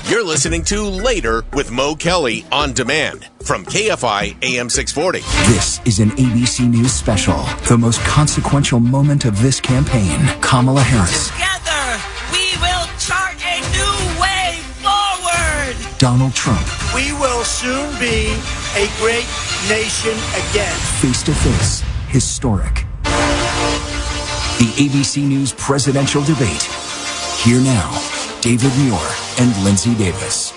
You're listening to Later with Mo Kelly on demand from KFI AM 640. This is an ABC News special. The most consequential moment of this campaign. Kamala Harris. Together, we will chart a new way forward. Donald Trump. We will soon be a great nation again. Face to face. Historic. The ABC News presidential debate. Here now, David Muir and Lindsay Davis.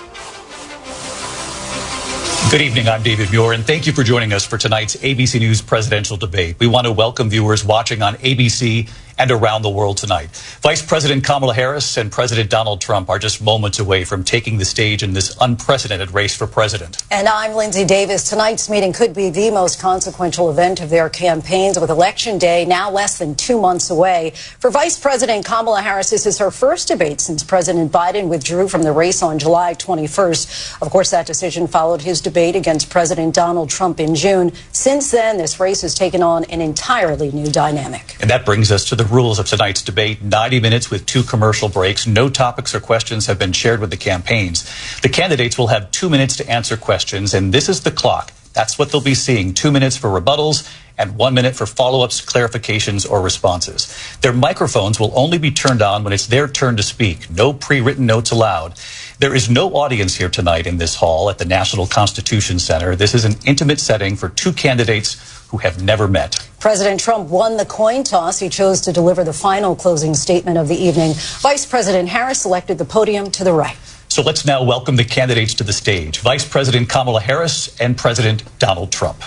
Good evening, I'm David Muir, and thank you for joining us for tonight's ABC News presidential debate. We want to welcome viewers watching on ABC and around the world tonight. Vice President Kamala Harris and President Donald Trump are just moments away from taking the stage in this unprecedented race for president. And I'm Lindsay Davis. Tonight's meeting could be the most consequential event of their campaigns, with Election Day now less than 2 months away. For Vice President Kamala Harris, this is her first debate since President Biden withdrew from the race on July 21st. Of course, that decision followed his debate against President Donald Trump in June. Since then, this race has taken on an entirely new dynamic. And that brings us to the rules of tonight's debate. 90 minutes with 2 commercial breaks. No topics or questions have been shared with the campaigns. The candidates will have 2 minutes to answer questions, and this is the clock. That's what they'll be seeing. 2 minutes for rebuttals and 1 minute for follow-ups, clarifications, or responses. Their microphones will only be turned on when it's their turn to speak. No pre-written notes allowed. There is no audience here tonight in this hall at the National Constitution Center. This is an intimate setting for 2 candidates who have never met. President Trump won the coin toss. He chose to deliver the final closing statement of the evening. Vice President Harris selected the podium to the right. So let's now welcome the candidates to the stage. Vice President Kamala Harris and President Donald Trump.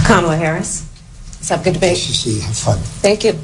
Kamala Harris. Let's have a good debate. Nice to see you. Have fun. Thank you.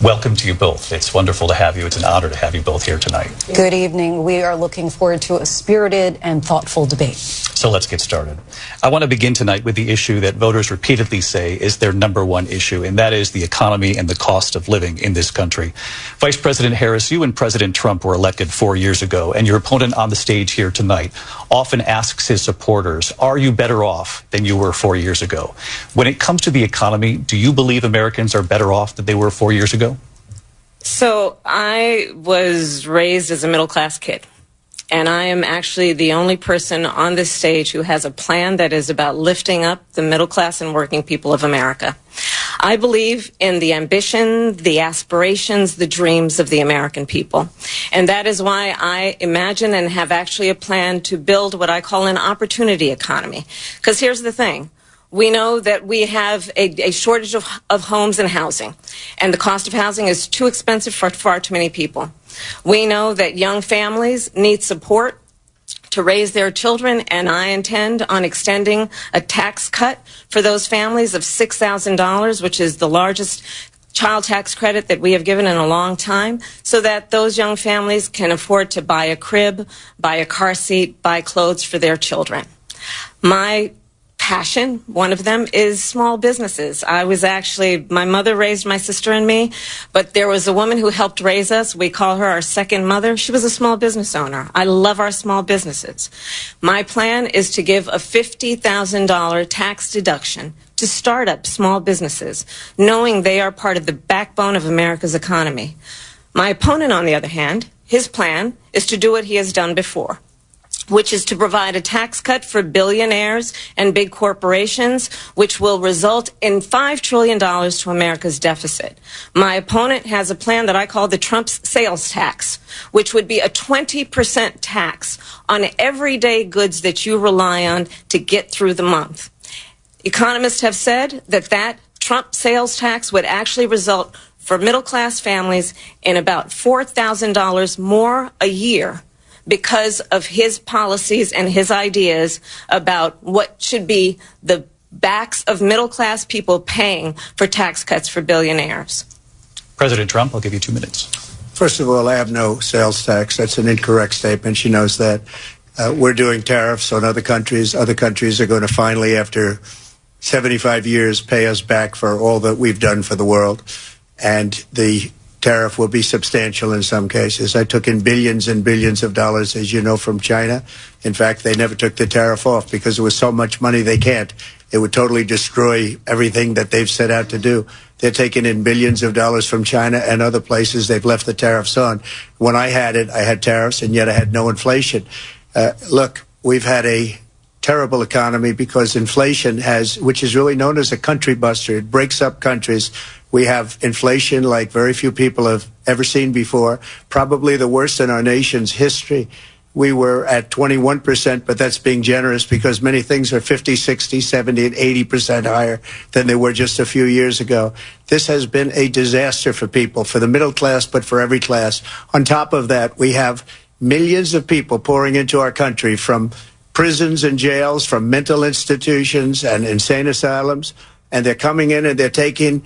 Welcome to you both. It's wonderful to have you. It's an honor to have you both here tonight. Good evening. We are looking forward to a spirited and thoughtful debate. So let's get started. I want to begin tonight with the issue that voters repeatedly say is their number one issue, and that is the economy and the cost of living in this country. Vice President Harris, you and President Trump were elected 4 years ago, and your opponent on the stage here tonight often asks his supporters, are you better off than you were 4 years ago? When it comes to the economy, do you believe Americans are better off than they were 4 years ago? So I was raised as a middle-class kid, and I am actually the only person on this stage who has a plan that is about lifting up the middle class and working people of America. I believe in the ambition, the aspirations, the dreams of the American people. And that is why I imagine and have actually a plan to build what I call an opportunity economy. Because here's the thing. We know that we have a shortage of homes and housing, and the cost of housing is too expensive for far too many people. We know that young families need support to raise their children, and I intend on extending a tax cut for those families of $6,000, which is the largest child tax credit that we have given in a long time, so that those young families can afford to buy a crib, buy a car seat, buy clothes for their children. My passion, one of them, is small businesses. My mother raised my sister and me, but there was a woman who helped raise us. We call her our second mother. She was a small business owner. I love our small businesses. My plan is to give a $50,000 tax deduction to start up small businesses, knowing they are part of the backbone of America's economy. My opponent, on the other hand, his plan is to do what he has done before, which is to provide a tax cut for billionaires and big corporations, which will result in $5 trillion to America's deficit. My opponent has a plan that I call the Trump sales tax, which would be a 20% tax on everyday goods that you rely on to get through the month. Economists have said that Trump sales tax would actually result for middle-class families in about $4,000 more a year, because of his policies and his ideas about what should be the backs of middle-class people paying for tax cuts for billionaires. President Trump, I'll give you 2 minutes. First of all, I have no sales tax. That's an incorrect statement. She knows that. We're doing tariffs on other countries. Other countries are going to finally, after 75 years, pay us back for all that we've done for the world. And the tariff will be substantial in some cases. I took in billions and billions of dollars, as you know, from China. In fact, they never took the tariff off because there was so much money they can't. It would totally destroy everything that they've set out to do. They're taking in billions of dollars from China and other places. They've left the tariffs on. When I had tariffs, and yet I had no inflation. Look, we've had a terrible economy because inflation which is really known as a country buster. It breaks up countries. We have inflation like very few people have ever seen before, probably the worst in our nation's history. We were at 21%, but that's being generous because many things are 50, 60, 70, and 80% higher than they were just a few years ago. This has been a disaster for people, for the middle class, but for every class. On top of that, we have millions of people pouring into our country from prisons and jails, from mental institutions and insane asylums, and they're coming in and they're taking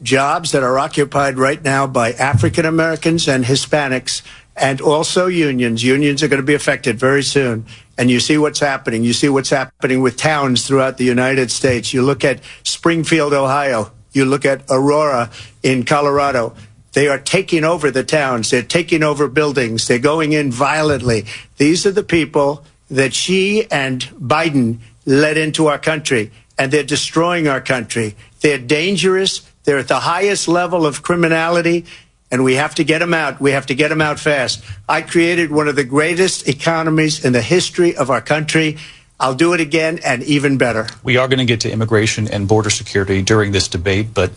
jobs that are occupied right now by African Americans and Hispanics, and also unions. Unions are going to be affected very soon. And you see what's happening. You see what's happening with towns throughout the United States. You look at Springfield, Ohio. You look at Aurora in Colorado. They are taking over the towns. They're taking over buildings. They're going in violently. These are the people that Xi and Biden led into our country, and they're destroying our country. They're dangerous. They're at the highest level of criminality, and we have to get them out. We have to get them out fast. I created one of the greatest economies in the history of our country. I'll do it again and even better. We are going to get to immigration and border security during this debate, but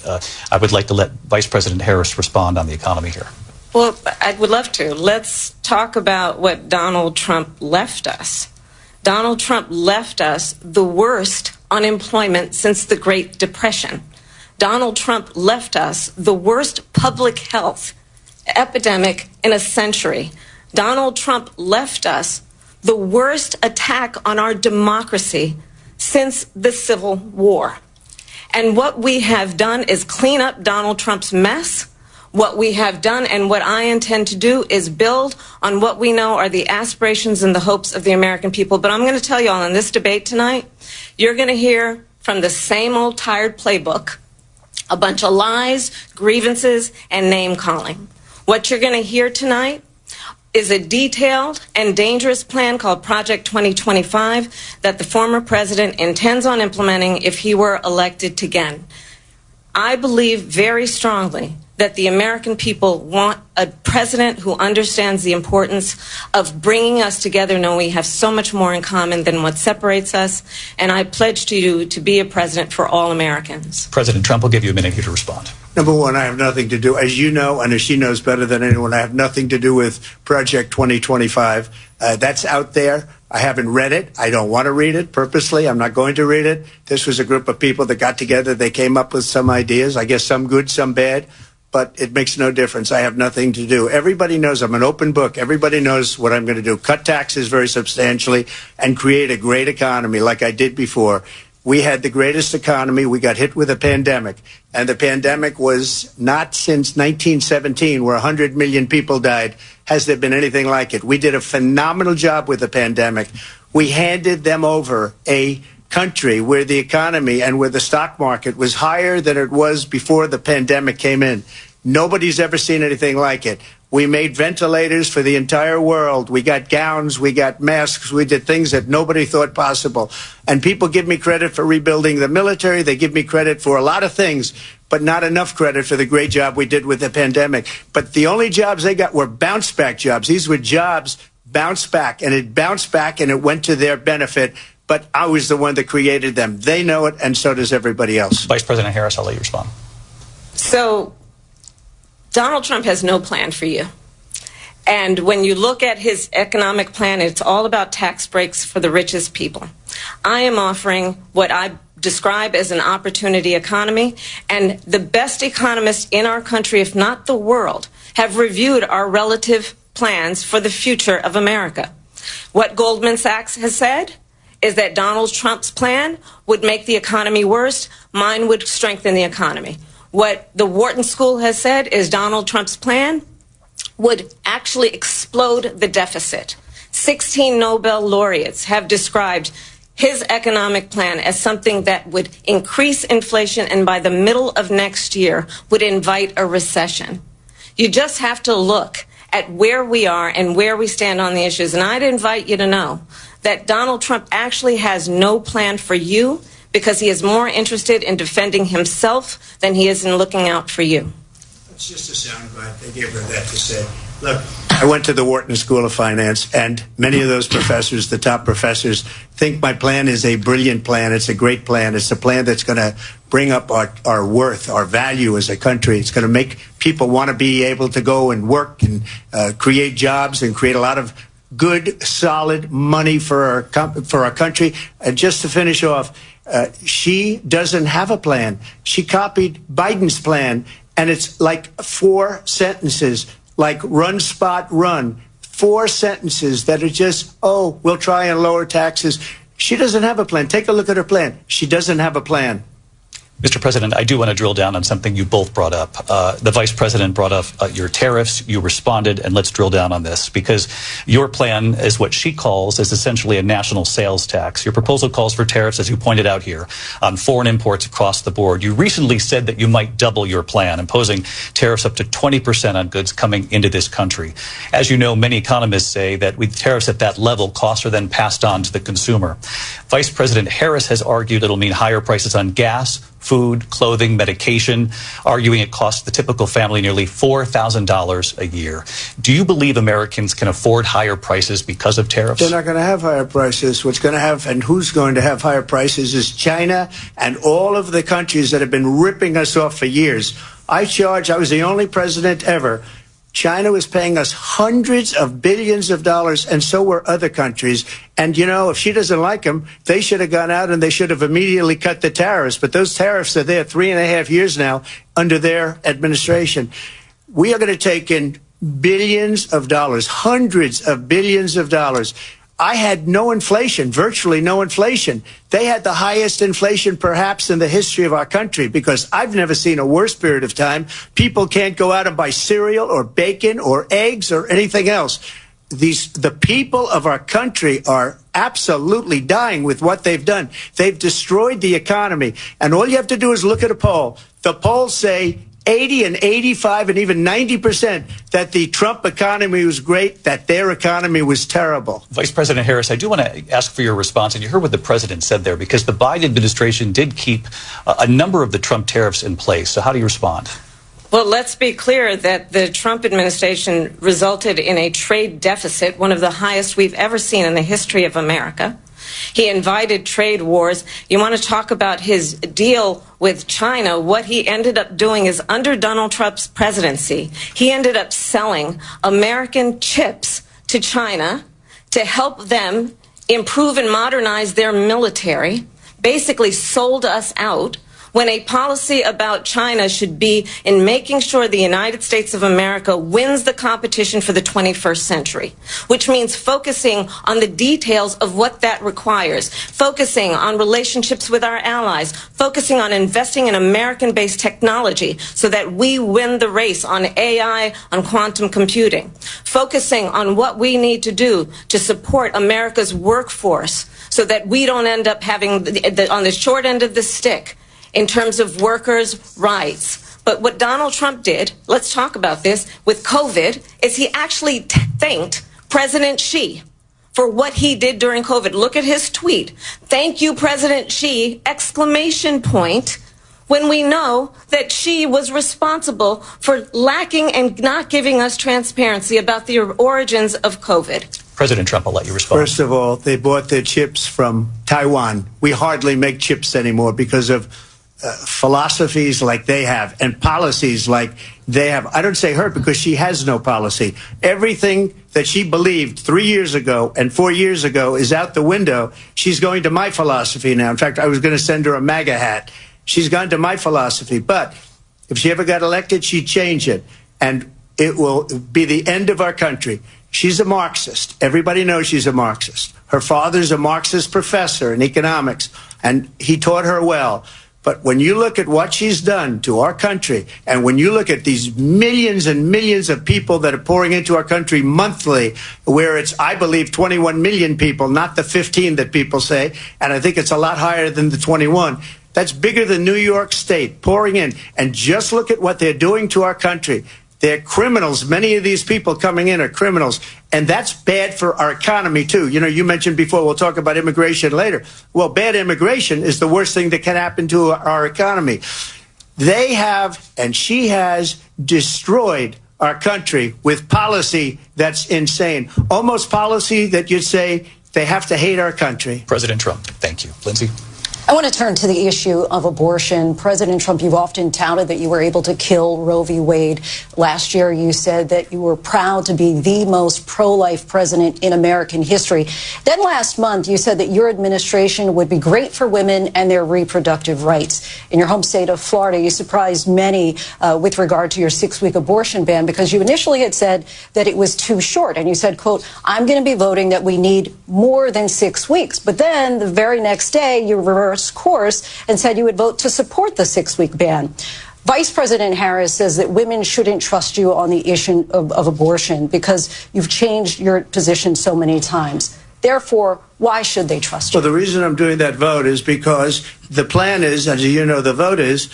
I would like to let Vice President Harris respond on the economy here. Well, I would love to. Let's talk about what Donald Trump left us. Donald Trump left us the worst unemployment since the Great Depression. Donald Trump left us the worst public health epidemic in a century. Donald Trump left us the worst attack on our democracy since the Civil War. And what we have done is clean up Donald Trump's mess. What we have done and what I intend to do is build on what we know are the aspirations and the hopes of the American people. But I'm going to tell you all in this debate tonight, you're going to hear from the same old tired playbook, a bunch of lies, grievances, and name-calling. What you're going to hear tonight is a detailed and dangerous plan called Project 2025 that the former president intends on implementing if he were elected again. I believe very strongly that the American people want a president who understands the importance of bringing us together, knowing we have so much more in common than what separates us. And I pledge to you to be a president for all Americans. President Trump will give you a minute here to respond. Number one, I have nothing to do, as you know, and as she knows better than anyone, I have nothing to do with Project 2025. That's out there. I haven't read it. I don't want to read it purposely. I'm not going to read it. This was a group of people that got together. They came up with some ideas, I guess some good, some bad, but it makes no difference. I have nothing to do. Everybody knows I'm an open book. Everybody knows what I'm going to do. Cut taxes very substantially and create a great economy like I did before. We had the greatest economy. We got hit with a pandemic, and the pandemic was not since 1917, where 100 million people died, has there been anything like it. We did a phenomenal job with the pandemic. We handed them over a country where the economy and where the stock market was higher than it was before the pandemic came in. Nobody's ever seen anything like it. We made ventilators for the entire world. We got gowns. We got masks. We did things that nobody thought possible. And people give me credit for rebuilding the military. They give me credit for a lot of things, but not enough credit for the great job we did with the pandemic. But the only jobs they got were bounce back jobs. These were jobs bounced back, and it bounced back and it went to their benefit. But I was the one that created them. They know it, and so does everybody else. Vice President Harris, I'll let you respond. So Donald Trump has no plan for you. And when you look at his economic plan, it's all about tax breaks for the richest people. I am offering what I describe as an opportunity economy, and the best economists in our country, if not the world, have reviewed our relative plans for the future of America. What Goldman Sachs has said is that Donald Trump's plan would make the economy worse. Mine would strengthen the economy. What the Wharton School has said is Donald Trump's plan would actually explode the deficit. 16 Nobel laureates have described his economic plan as something that would increase inflation and by the middle of next year would invite a recession. You just have to look at where we are and where we stand on the issues. And I'd invite you to know that Donald Trump actually has no plan for you because he is more interested in defending himself than he is in looking out for you. It's just a soundbite. They gave her that to say. Look, I went to the Wharton School of Finance, and many of those professors, the top professors, think my plan is a brilliant plan. It's a great plan. It's a plan that's going to bring up our worth, our value as a country. It's going to make people want to be able to go and work and create jobs and create a lot of good, solid money for our country. And just to finish off, she doesn't have a plan. She copied Biden's plan, and it's like 4 sentences. Like run, spot, run. 4 sentences that are just, oh, we'll try and lower taxes. She doesn't have a plan. Take a look at her plan. She doesn't have a plan. Mr. President, I do want to drill down on something you both brought up. The Vice President brought up your tariffs. You responded, and let's drill down on this, because your plan is what she calls is essentially a national sales tax. Your proposal calls for tariffs, as you pointed out here, on foreign imports across the board. You recently said that you might double your plan, imposing tariffs up to 20% on goods coming into this country. As you know, many economists say that with tariffs at that level, costs are then passed on to the consumer. Vice President Harris has argued it'll mean higher prices on gas, food, clothing, medication, arguing it costs the typical family nearly $4,000 a year. Do you believe Americans can afford higher prices because of tariffs? They're not going to have higher prices. What's going to have, and who's going to have higher prices, is China and all of the countries that have been ripping us off for years. I was the only president ever. China was paying us hundreds of billions of dollars, and so were other countries. And, you know, if she doesn't like them, they should have gone out and they should have immediately cut the tariffs. But those tariffs are there 3.5 years now under their administration. We are going to take in billions of dollars, hundreds of billions of dollars. I had no inflation, virtually no inflation. They had the highest inflation perhaps in the history of our country, because I've never seen a worse period of time. People can't go out and buy cereal or bacon or eggs or anything else. The people of our country are absolutely dying with what they've done. They've destroyed the economy. And all you have to do is look at a poll. The polls say 80 and 85 and even 90% that the Trump economy was great, that their economy was terrible. Vice President Harris, I do want to ask for your response, and you heard what the president said there, because the Biden administration did keep a number of the Trump tariffs in place. So how do you respond? Well, let's be clear that the Trump administration resulted in a trade deficit, one of the highest we've ever seen in the history of America. He invited trade wars. You want to talk about his deal with China? What he ended up doing is, under Donald Trump's presidency, he ended up selling American chips to China to help them improve and modernize their military, basically sold us out, when a policy about China should be in making sure the United States of America wins the competition for the 21st century, which means focusing on the details of what that requires, focusing on relationships with our allies, focusing on investing in American-based technology so that we win the race on AI, on quantum computing, focusing on what we need to do to support America's workforce so that we don't end up having on the short end of the stick in terms of workers' rights. But what Donald Trump did, let's talk about this, with COVID, is he actually thanked President Xi for what he did during COVID. Look at his tweet. Thank you, President Xi, exclamation point, when we know that Xi was responsible for lacking and not giving us transparency about the origins of COVID. President Trump, I'll let you respond. First of all, they bought their chips from Taiwan. We hardly make chips anymore because of philosophies like they have and policies like they have. I don't say her because she has no policy. Everything that she believed 3 years ago and 4 years ago is out the window. She's going to my philosophy now. In fact, I was going to send her a MAGA hat. She's gone to my philosophy. But if she ever got elected, she'd change it. And it will be the end of our country. She's a Marxist. Everybody knows she's a Marxist. Her father's a Marxist professor in economics, and he taught her well. But when you look at what she's done to our country, and when you look at these millions and millions of people that are pouring into our country monthly, where it's, I believe, 21 million people, not the 15 that people say, and I think it's a lot higher than the 21. That's bigger than New York State pouring in. And just look at what they're doing to our country. They're criminals. Many of these people coming in are criminals. And that's bad for our economy, too. You know, you mentioned before, we'll talk about immigration later. Well, bad immigration is the worst thing that can happen to our economy. They have, and she has, destroyed our country with policy that's insane. Almost policy that you'd say they have to hate our country. President Trump, thank you. Lindsay? I want to turn to the issue of abortion. President Trump, you've often touted that you were able to kill Roe v. Wade. Last year, you said that you were proud to be the most pro-life president in American history. Then last month, you said that your administration would be great for women and their reproductive rights. In your home state of Florida, you surprised many with regard to your 6-week abortion ban because you initially had said that it was too short. And you said, quote, I'm going to be voting that we need more than 6 weeks. But then the very next day, you reversed course and said you would vote to support the 6-week ban. Vice President Harris says that women shouldn't trust you on the issue of abortion because you've changed your position so many times. Therefore, why should they trust you? Well, the reason I'm doing that vote is because the plan is, as you know, the vote is,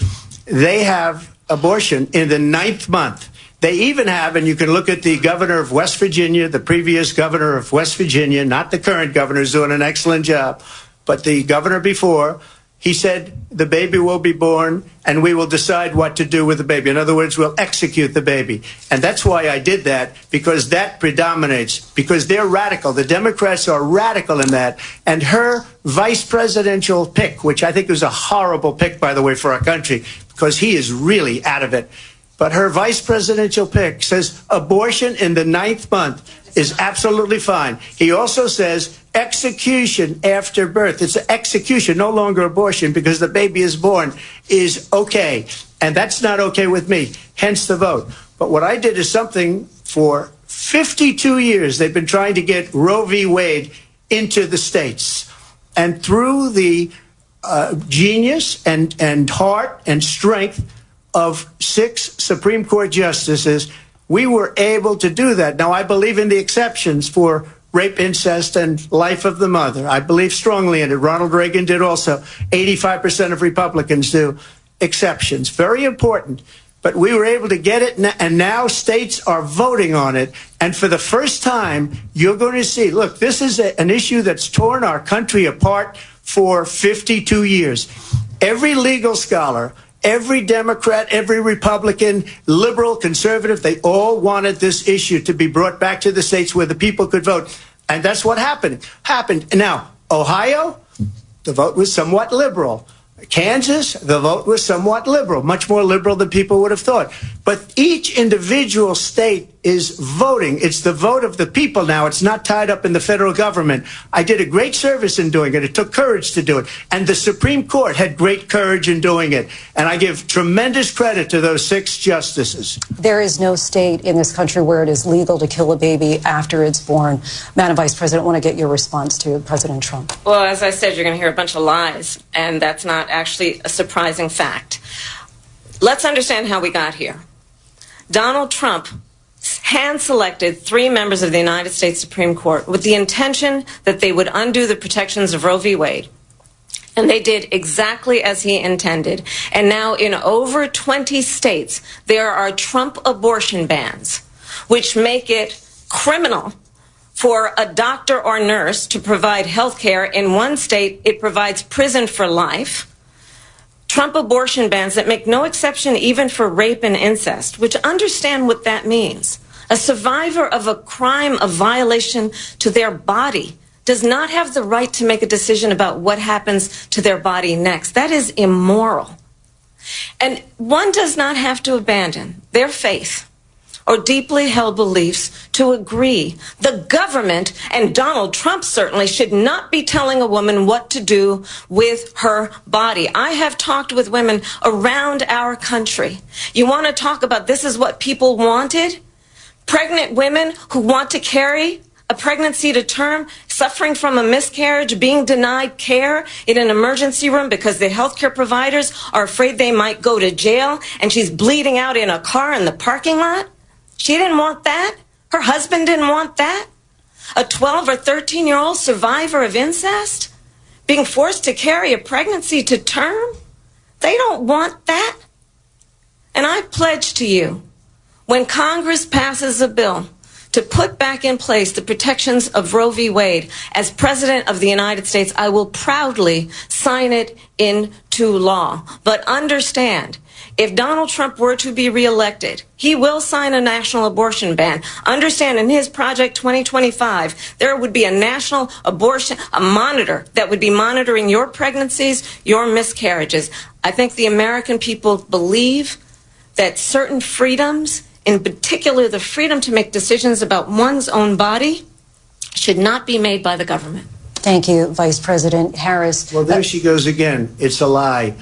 they have abortion in the 9th month. They even have, and you can look at the governor of West Virginia, the previous governor of West Virginia, not the current governor, who's doing an excellent job, but the governor before, he said the baby will be born and we will decide what to do with the baby. In other words, we'll execute the baby. And that's why I did that, because that predominates, because they're radical. The Democrats are radical in that. And her vice presidential pick, which I think was a horrible pick, by the way, for our country, because he is really out of it. But her vice presidential pick says abortion in the 9th month is absolutely fine. He also says execution after birth. It's execution, no longer abortion, because the baby is born, is okay. And that's not okay with me, hence the vote. But what I did is something for 52 years. They've been trying to get Roe v. Wade into the states. And through the genius and heart and strength of 6 Supreme Court justices, we were able to do that. Now, I believe in the exceptions for rape, incest, and life of the mother. I believe strongly in it. Ronald Reagan did also. 85% of Republicans do. Exceptions. Very important. But we were able to get it, and now states are voting on it. And for the first time, you're going to see, look, this is an issue that's torn our country apart for 52 years. Every legal scholar, every Democrat, every Republican, liberal, conservative, they all wanted this issue to be brought back to the states where the people could vote. And that's what happened. Now, Ohio, the vote was somewhat liberal. Kansas, the vote was somewhat liberal, much more liberal than people would have thought. But each individual state is voting. It's the vote of the people now. It's not tied up in the federal government. I did a great service in doing it. It took courage to do it. And the Supreme Court had great courage in doing it. And I give tremendous credit to those 6 justices. There is no state in this country where it is legal to kill a baby after it's born. Madam Vice President, I want to get your response to President Trump. Well, as I said, you're going to hear a bunch of lies, and that's not actually a surprising fact. Let's understand how we got here. Donald Trump hand-selected 3 members of the United States Supreme Court with the intention that they would undo the protections of Roe v. Wade. And they did exactly as he intended. And now in over 20 states, there are Trump abortion bans, which make it criminal for a doctor or nurse to provide health care. In one state, it provides prison for life. Trump abortion bans that make no exception even for rape and incest, which understand what that means. A survivor of a crime of violation to their body does not have the right to make a decision about what happens to their body next. That is immoral. And one does not have to abandon their faith or deeply held beliefs to agree. The government, and Donald Trump certainly, should not be telling a woman what to do with her body. I have talked with women around our country. You want to talk about this is what people wanted? Pregnant women who want to carry a pregnancy to term, suffering from a miscarriage, being denied care in an emergency room because the healthcare providers are afraid they might go to jail, and she's bleeding out in a car in the parking lot. She didn't want that. Her husband didn't want that. A 12 or 13-year-old survivor of incest being forced to carry a pregnancy to term. They don't want that. And I pledge to you, when Congress passes a bill to put back in place the protections of Roe v. Wade, as President of the United States, I will proudly sign it into law. But understand, if Donald Trump were to be reelected, he will sign a national abortion ban. Understand, in his Project 2025, there would be a national abortion, a monitor that would be monitoring your pregnancies, your miscarriages. I think the American people believe that certain freedoms, in particular the freedom to make decisions about one's own body, should not be made by the government. Thank you, Vice President Harris. Well, there she goes again. It's a lie.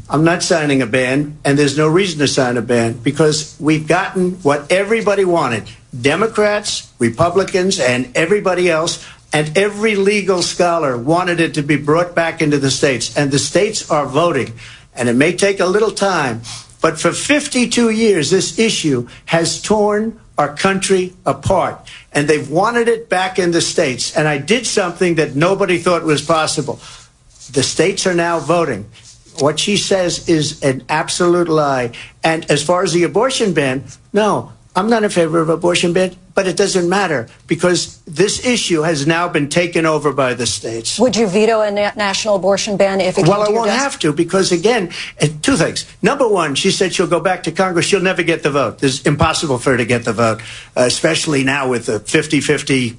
I'm not signing a ban, and there's no reason to sign a ban because we've gotten what everybody wanted. Democrats, Republicans, and everybody else, and every legal scholar wanted it to be brought back into the states. And the states are voting. And it may take a little time, but for 52 years, this issue has torn our country apart. And they've wanted it back in the states. And I did something that nobody thought was possible. The states are now voting. What she says is an absolute lie. And as far as the abortion ban, no, I'm not in favor of abortion ban, but it doesn't matter because this issue has now been taken over by the states. Would you veto a national abortion ban if it came to your desk? Well, I won't have to because, again, two things. Number one, she said she'll go back to Congress. She'll never get the vote. It's impossible for her to get the vote, especially now with the 50-50,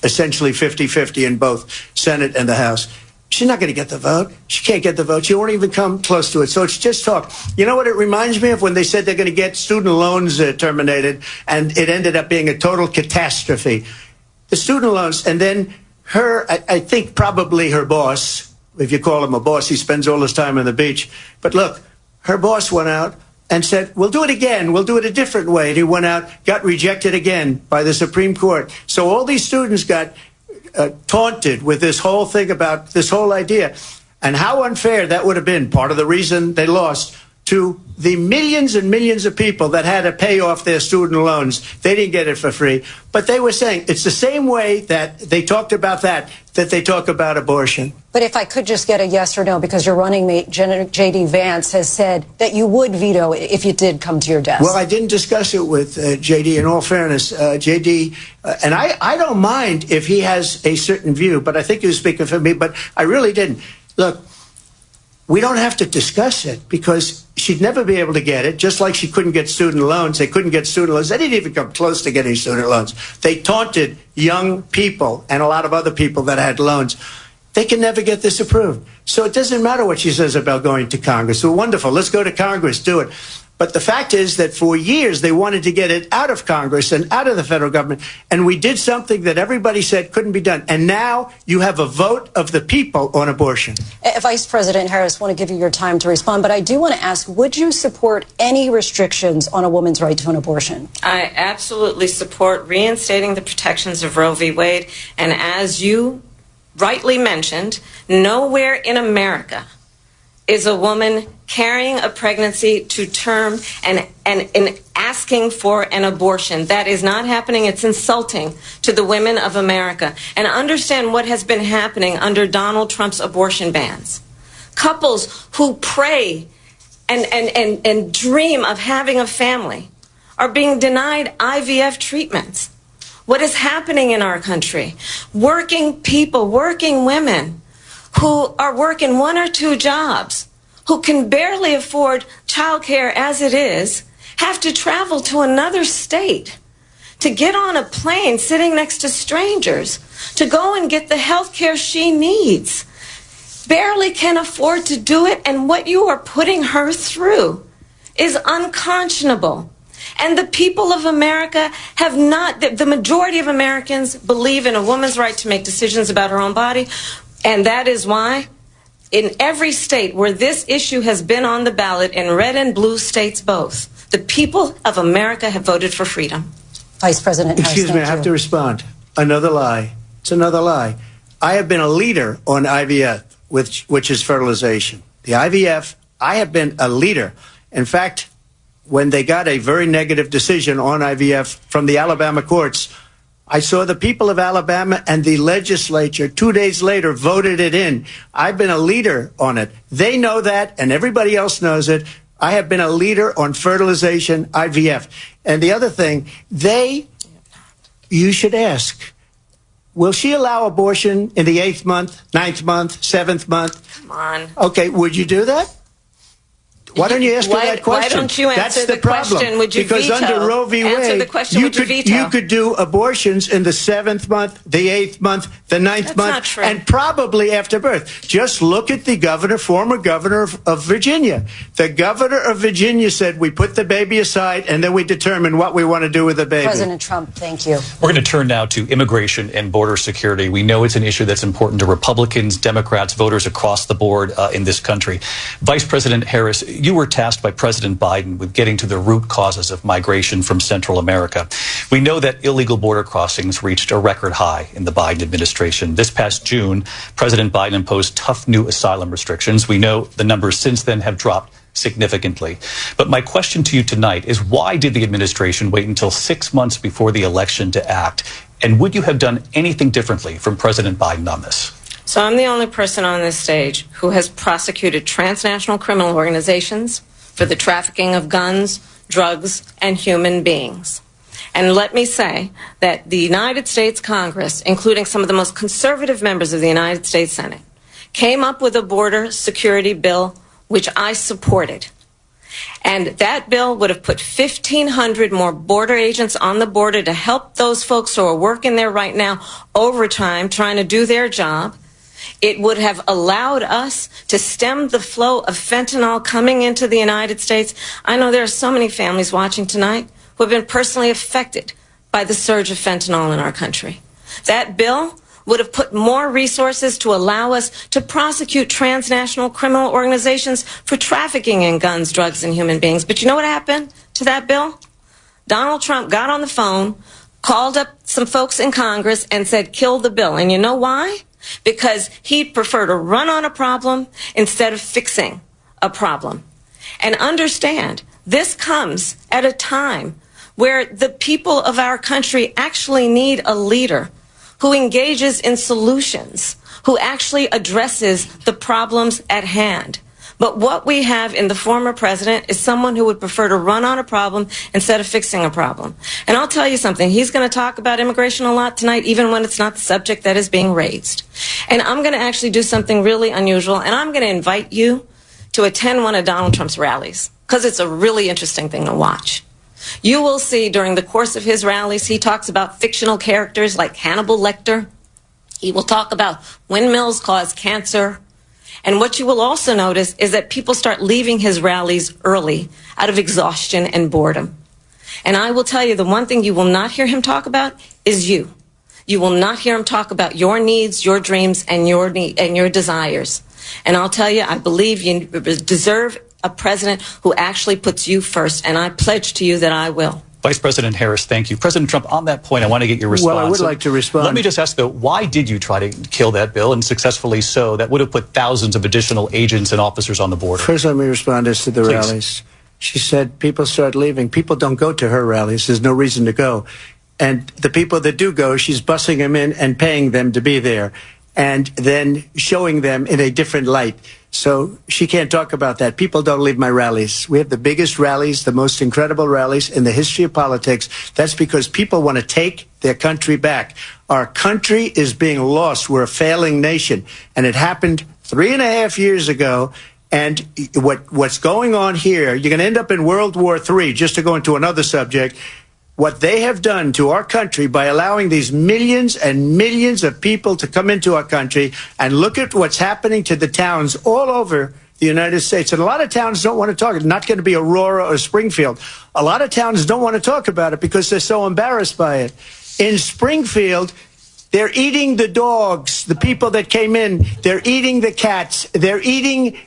essentially 50-50 in both Senate and the House. She's not going to get the vote. She can't get the vote. She won't even come close to it. So it's just talk. You know what it reminds me of? When they said they're going to get student loans terminated, and it ended up being a total catastrophe. The student loans, and then her, I think probably her boss, if you call him a boss, he spends all his time on the beach. But look, her boss went out and said, we'll do it again. We'll do it a different way. And he went out, got rejected again by the Supreme Court. So all these students got taunted with this whole thing about this whole idea and how unfair that would have been. Part of the reason they lost to the millions and millions of people that had to pay off their student loans. They didn't get it for free. But they were saying it's the same way that they talked about that they talk about abortion. But if I could just get a yes or no, because your running mate, J.D. Vance, has said that you would veto it if it did come to your desk. Well, I didn't discuss it with J.D. In all fairness, J.D., and I don't mind if he has a certain view, but I think he was speaking for me, but I really didn't. Look, we don't have to discuss it because she'd never be able to get it, just like she couldn't get student loans. They couldn't get student loans. They didn't even come close to getting student loans. They taunted young people and a lot of other people that had loans. They can never get this approved. So it doesn't matter what she says about going to Congress. So wonderful. Let's go to Congress. Do it. But the fact is that for years they wanted to get it out of Congress and out of the federal government. And we did something that everybody said couldn't be done. And now you have a vote of the people on abortion. Vice President Harris, I want to give you your time to respond. But I do want to ask, would you support any restrictions on a woman's right to an abortion? I absolutely support reinstating the protections of Roe v. Wade. And as you rightly mentioned, nowhere in America is a woman carrying a pregnancy to term and asking for an abortion. That is not happening. It's insulting to the women of America. And understand what has been happening under Donald Trump's abortion bans. Couples who pray and dream of having a family are being denied IVF treatments. What is happening in our country? Working people, working women who are working one or two jobs, who can barely afford childcare as it is, have to travel to another state to get on a plane sitting next to strangers to go and get the health care she needs. Barely can afford to do it, and what you are putting her through is unconscionable. And the people of America have not, the majority of Americans believe in a woman's right to make decisions about her own body. And that is why in every state where this issue has been on the ballot, in red and blue states both, the people of America have voted for freedom. Vice President Harris, excuse me, I have to respond. Another lie. It's another lie. I have been a leader on IVF, which is fertilization. The IVF, I have been a leader. In fact, when they got a very negative decision on IVF from the Alabama courts, I saw the people of Alabama and the legislature 2 days later voted it in. I've been a leader on it. They know that, and everybody else knows it. I have been a leader on fertilization, IVF. And the other thing, you should ask, will she allow abortion in the 8th month, 9th month, 7th month? Come on. Okay, would you do that? Why don't you ask her that question? Why don't you answer the question? Would you because veto? Under Roe v. Wade, answer the question, would you veto? you could do abortions in the 7th month, the 8th month, the 9th month, not true. and probably after birth. Just look at the former governor of Virginia. The governor of Virginia said, we put the baby aside and then we determine what we want to do with the baby. President Trump, thank you. We're going to turn now to immigration and border security. We know it's an issue that's important to Republicans, Democrats, voters across the board in this country. Vice President Harris, you were tasked by President Biden with getting to the root causes of migration from Central America. We know that illegal border crossings reached a record high in the Biden administration. This past June, President Biden imposed tough new asylum restrictions. We know the numbers since then have dropped significantly. But my question to you tonight is, why did the administration wait until 6 months before the election to act? And would you have done anything differently from President Biden on this? So I'm the only person on this stage who has prosecuted transnational criminal organizations for the trafficking of guns, drugs, and human beings. And let me say that the United States Congress, including some of the most conservative members of the United States Senate, came up with a border security bill which I supported. And that bill would have put 1,500 more border agents on the border to help those folks who are working there right now overtime trying to do their job. It would have allowed us to stem the flow of fentanyl coming into the United States. I know there are so many families watching tonight who have been personally affected by the surge of fentanyl in our country. That bill would have put more resources to allow us to prosecute transnational criminal organizations for trafficking in guns, drugs, and human beings. But you know what happened to that bill? Donald Trump got on the phone, called up some folks in Congress, and said, kill the bill. And you know why? Because he'd prefer to run on a problem instead of fixing a problem. And understand, this comes at a time where the people of our country actually need a leader who engages in solutions, who actually addresses the problems at hand. But what we have in the former president is someone who would prefer to run on a problem instead of fixing a problem. And I'll tell you something, he's going to talk about immigration a lot tonight, even when it's not the subject that is being raised. And I'm going to actually do something really unusual, and I'm going to invite you to attend one of Donald Trump's rallies, because it's a really interesting thing to watch. You will see during the course of his rallies, he talks about fictional characters like Hannibal Lecter. He will talk about windmills cause cancer. And what you will also notice is that people start leaving his rallies early out of exhaustion and boredom. And I will tell you, the one thing you will not hear him talk about is you. You will not hear him talk about your needs, your dreams, and your desires. And I'll tell you, I believe you deserve a president who actually puts you first, and I pledge to you that I will. Vice President Harris, thank you. President Trump, on that point, I want to get your response. Well, I would like to respond. Let me just ask, though, why did you try to kill that bill, and successfully so? That would have put thousands of additional agents and officers on the border. First, let me respond as to the Please. rallies. She said people start leaving. People don't go to her rallies. There's no reason to go. And the people that do go, she's bussing them in and paying them to be there, and then showing them in a different light. So she can't talk about that. People don't leave my rallies. We have the biggest rallies, the most incredible rallies in the history of politics. That's because people want to take their country back. Our country is being lost. We're a failing nation. And it happened 3.5 years ago. And what's going on here, you're going to end up in World War III, just to go into another subject. What they have done to our country by allowing these millions and millions of people to come into our country, and look at what's happening to the towns all over the United States. And a lot of towns don't want to talk. It's not going to be Aurora or Springfield. A lot of towns don't want to talk about it because they're so embarrassed by it. In Springfield, they're eating the dogs, the people that came in. They're eating the cats. They're eating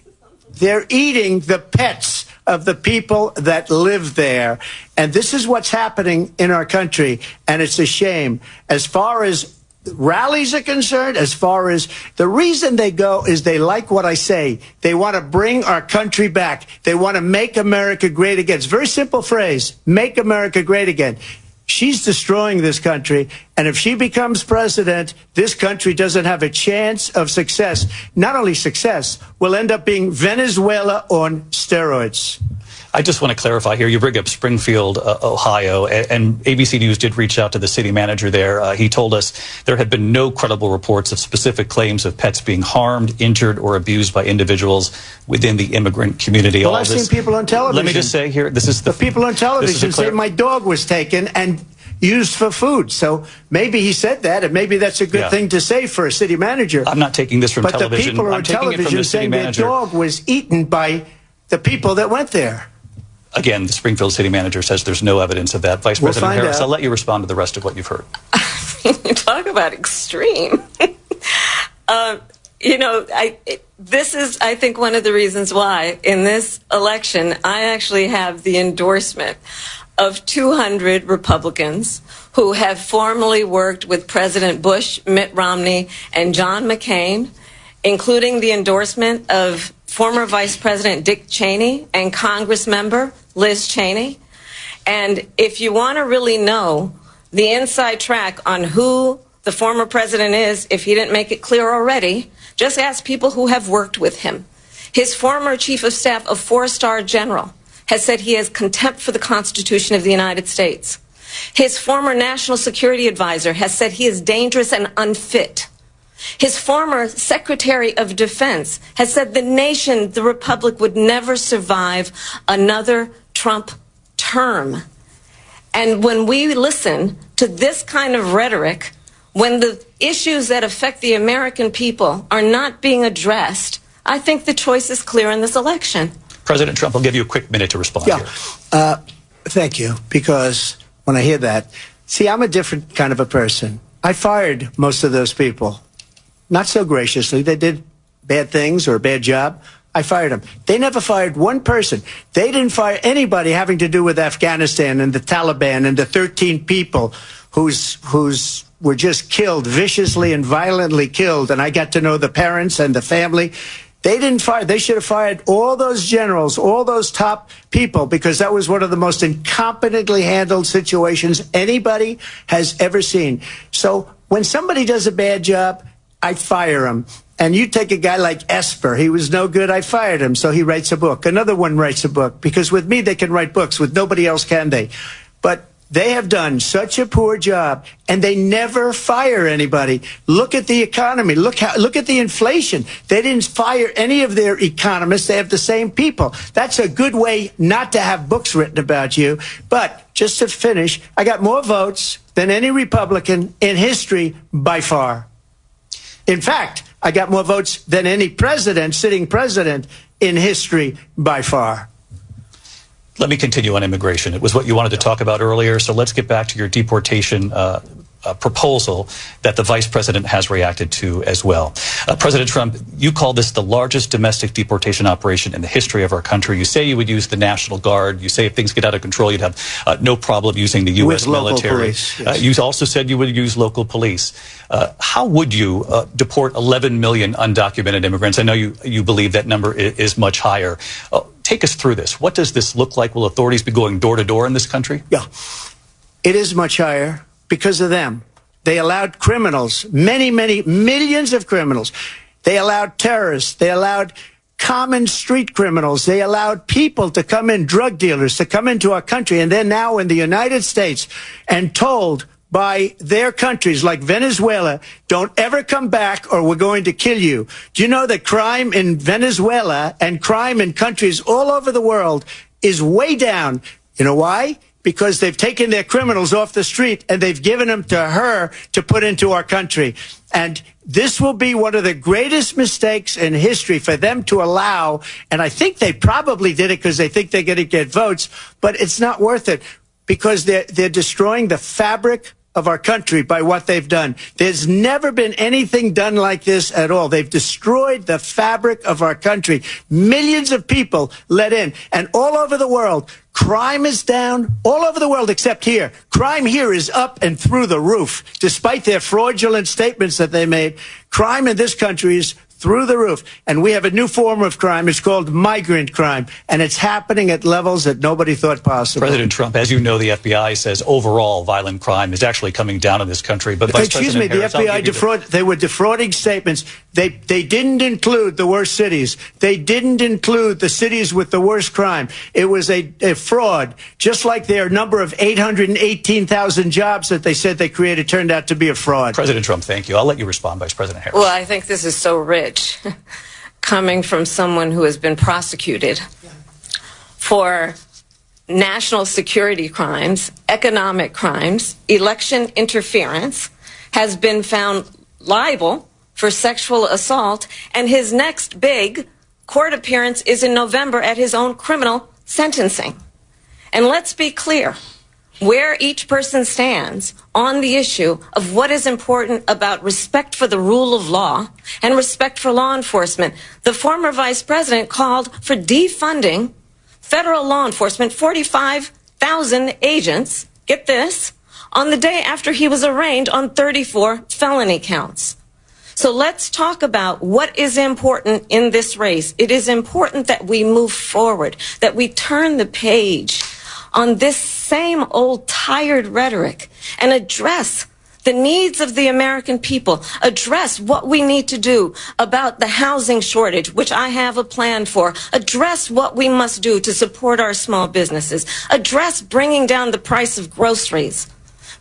the pets of the people that live there. And this is what's happening in our country, and it's a shame. As far as rallies are concerned, as far as the reason they go is they like what I say. They want to bring our country back. They want to make America great again. It's a very simple phrase, make America great again. She's destroying this country, and if she becomes president, this country doesn't have a chance of success. Not only success, we'll end up being Venezuela on steroids. I just want to clarify here. You bring up Springfield, Ohio, and ABC News did reach out to the city manager there. He told us there had been no credible reports of specific claims of pets being harmed, injured, or abused by individuals within the immigrant community. Well, I've seen people on television. Let me just say here, this is the people on television say my dog was taken and used for food. So maybe he said that, and maybe that's a good thing to say for a city manager. I'm not taking this from television. But the people on television saying their dog was eaten by the people that went there. Again, the Springfield city manager says there's no evidence of that. Vice President Harris, I'll let you respond to the rest of what you've heard. You talk about extreme. This is, I think, one of the reasons why in this election I actually have the endorsement of 200 Republicans who have formally worked with President Bush, Mitt Romney, and John McCain, including the endorsement of former Vice President Dick Cheney and Congress member Liz Cheney. And if you want to really know the inside track on who the former president is, if he didn't make it clear already, just ask people who have worked with him. His former chief of staff, a 4-star general, has said he has contempt for the Constitution of the United States. His former national security advisor has said he is dangerous and unfit. His former Secretary of Defense has said the nation, the Republic, would never survive another Trump term. And when we listen to this kind of rhetoric, when the issues that affect the American people are not being addressed, I think the choice is clear in this election. President Trump, I'll give you a quick minute to respond here. Thank you, because when I hear that, see, I'm a different kind of a person. I fired most of those people. Not so graciously. They did bad things or a bad job. I fired them. They never fired one person. They didn't fire anybody having to do with Afghanistan and the Taliban and the 13 people whose were just killed, viciously and violently killed. And I got to know the parents and the family. They didn't fire. They should have fired all those generals, all those top people, because that was one of the most incompetently handled situations anybody has ever seen. So when somebody does a bad job, I fire him. And you take a guy like Esper. He was no good. I fired him. So he writes a book. Another one writes a book. Because with me, they can write books. With nobody else can they. But they have done such a poor job, and they never fire anybody. Look at the economy. Look at the inflation. They didn't fire any of their economists. They have the same people. That's a good way not to have books written about you. But just to finish, I got more votes than any Republican in history by far. In fact, I got more votes than any president, sitting president in history by far. Let me continue on immigration. It was what you wanted to talk about earlier, so let's get back to your deportation proposal that the vice president has reacted to as well. President Trump, you call this the largest domestic deportation operation in the history of our country. You say you would use the National Guard. You say if things get out of control, you'd have no problem using the U.S. military. Police, yes. You also said you would use local police. How would you deport 11 million undocumented immigrants? I know you believe that number is much higher. Take us through this. What does this look like? Will authorities be going door to door in this country? Yeah, it is much higher because of them. They allowed criminals, many millions of criminals. They allowed terrorists. They allowed common street criminals. They allowed people to come in, drug dealers, to come into our country. And they're now in the United States and told by their countries like Venezuela, don't ever come back or we're going to kill you. Do you know that crime in Venezuela and crime in countries all over the world is way down? You know why? Because they've taken their criminals off the street and they've given them to her to put into our country. And this will be one of the greatest mistakes in history for them to allow. And I think they probably did it because they think they're going to get votes, but it's not worth it because they're destroying the fabric of our country by what they've done. There's never been anything done like this at all. They've destroyed the fabric of our country. Millions of people let in. And all over the world, crime is down. All over the world except here. Crime here is up and through the roof. Despite their fraudulent statements that they made, crime in this country is through the roof. And we have a new form of crime. It's called migrant crime. And it's happening at levels that nobody thought possible. President Trump, as you know, the FBI says overall violent crime is actually coming down in this country. But Excuse me, the FBI they were defrauding statements. They didn't include the worst cities. They didn't include the cities with the worst crime. It was a fraud, just like their number of 818,000 jobs that they said they created turned out to be a fraud. President Trump, thank you. I'll let you respond, Vice President Harris. Well, I think this is so rich, coming from someone who has been prosecuted for national security crimes, economic crimes, election interference, has been found liable for sexual assault, and his next big court appearance is in November at his own criminal sentencing. And let's be clear where each person stands on the issue of what is important about respect for the rule of law and respect for law enforcement. The former vice president called for defunding federal law enforcement, 45,000 agents, get this, on the day after he was arraigned on 34 felony counts. So let's talk about what is important in this race. It is important that we move forward, that we turn the page on this same old tired rhetoric and address the needs of the American people, address what we need to do about the housing shortage, which I have a plan for, address what we must do to support our small businesses, address bringing down the price of groceries.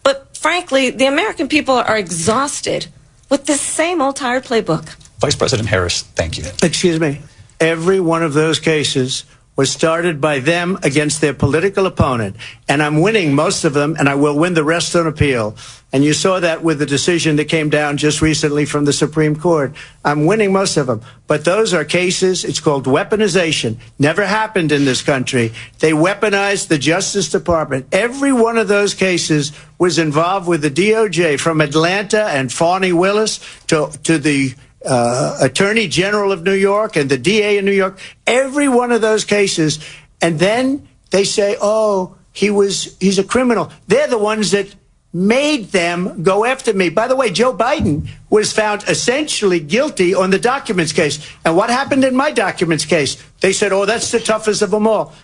But frankly, the American people are exhausted with this same old tired playbook. Vice President Harris, thank you. Excuse me. Every one of those cases was started by them against their political opponent. And I'm winning most of them, and I will win the rest on appeal. And you saw that with the decision that came down just recently from the Supreme Court. I'm winning most of them. But those are cases, it's called weaponization. Never happened in this country. They weaponized the Justice Department. Every one of those cases was involved with the DOJ, from Atlanta and Fani Willis to the Attorney General of New York and the DA in New York. Every one of those cases. And then they say, oh, he's a criminal. They're the ones that made them go after me. By the way, Joe Biden was found essentially guilty on the documents case. And what happened in my documents case? They said, oh, that's the toughest of them all.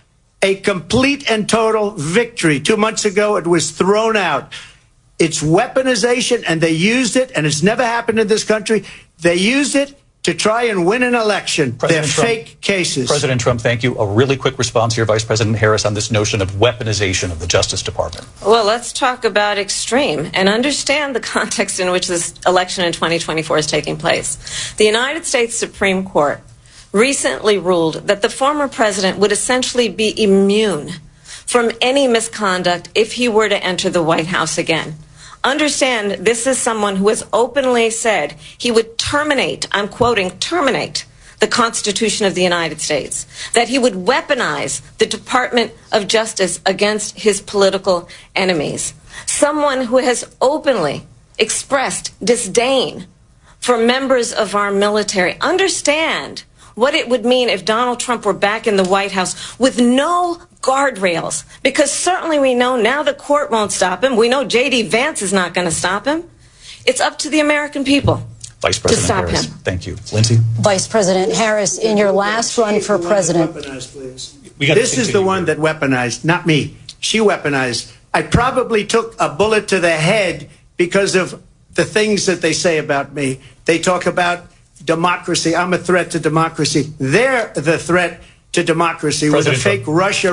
A complete and total victory. 2 months ago, it was thrown out. It's weaponization, and they used it, and it's never happened in this country. They used it to try and win an election. They're fake cases. President Trump, thank you. A really quick response here, Vice President Harris, on this notion of weaponization of the Justice Department. Well, let's talk about extreme and understand the context in which this election in 2024 is taking place. The United States Supreme Court recently ruled that the former president would essentially be immune from any misconduct if he were to enter the White House again. Understand, this is someone who has openly said he would terminate, I'm quoting, terminate the Constitution of the United States, that he would weaponize the Department of Justice against his political enemies. Someone who has openly expressed disdain for members of our military. Understand what it would mean if Donald Trump were back in the White House with no guardrails, because certainly we know now the court won't stop him. We know J.D. Vance is not going to stop him. It's up to the American people Vice President to stop Harris, him. Thank you. Lindsay? Vice President Harris, in your last run for president. This is the one that weaponized, not me. She weaponized. I probably took a bullet to the head because of the things that they say about me. They talk about democracy. I'm a threat to democracy. They're the threat to democracy with a fake Russia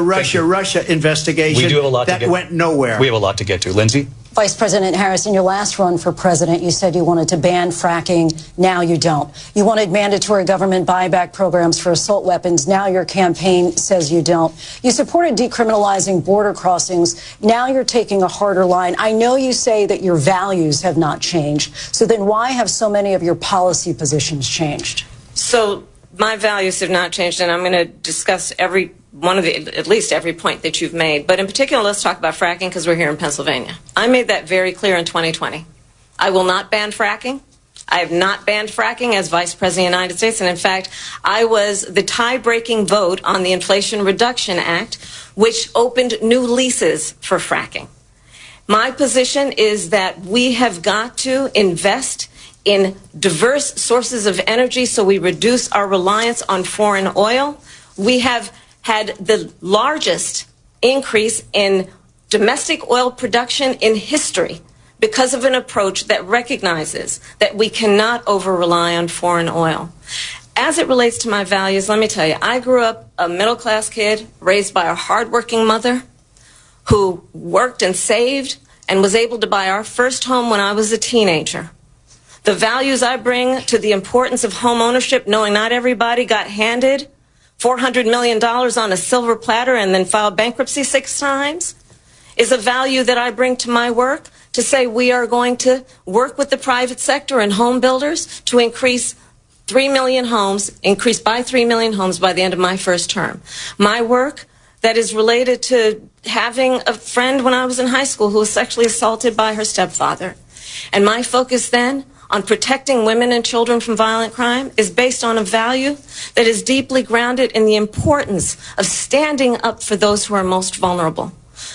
investigation We do have a lot that went nowhere. We have a lot to get to. Lindsay? Vice President Harris, in your last run for president, you said you wanted to ban fracking. Now you don't. You wanted mandatory government buyback programs for assault weapons. Now your campaign says you don't. You supported decriminalizing border crossings. Now you're taking a harder line. I know you say that your values have not changed. So then why have so many of your policy positions changed? So my values have not changed, and I'm going to discuss every one of the, at least every point that you've made. But in particular, let's talk about fracking, because we're here in Pennsylvania. I made that very clear in 2020. I will not ban fracking. I have not banned fracking as Vice President of the United States. And in fact, I was the tie-breaking vote on the Inflation Reduction Act, which opened new leases for fracking. My position is that we have got to invest in diverse sources of energy so we reduce our reliance on foreign oil. We have had the largest increase in domestic oil production in history because of an approach that recognizes that we cannot over-rely on foreign oil. As it relates to my values, let me tell you, I grew up a middle-class kid raised by a hardworking mother who worked and saved and was able to buy our first home when I was a teenager. The values I bring to the importance of home ownership, knowing not everybody got handed $400 million on a silver platter and then filed bankruptcy 6 times, is a value that I bring to my work, to say we are going to work with the private sector and home builders to increase by 3 million homes by the end of my first term. My work that is related to having a friend when I was in high school who was sexually assaulted by her stepfather. And my focus then on protecting women and children from violent crime is based on a value that is deeply grounded in the importance of standing up for those who are most vulnerable.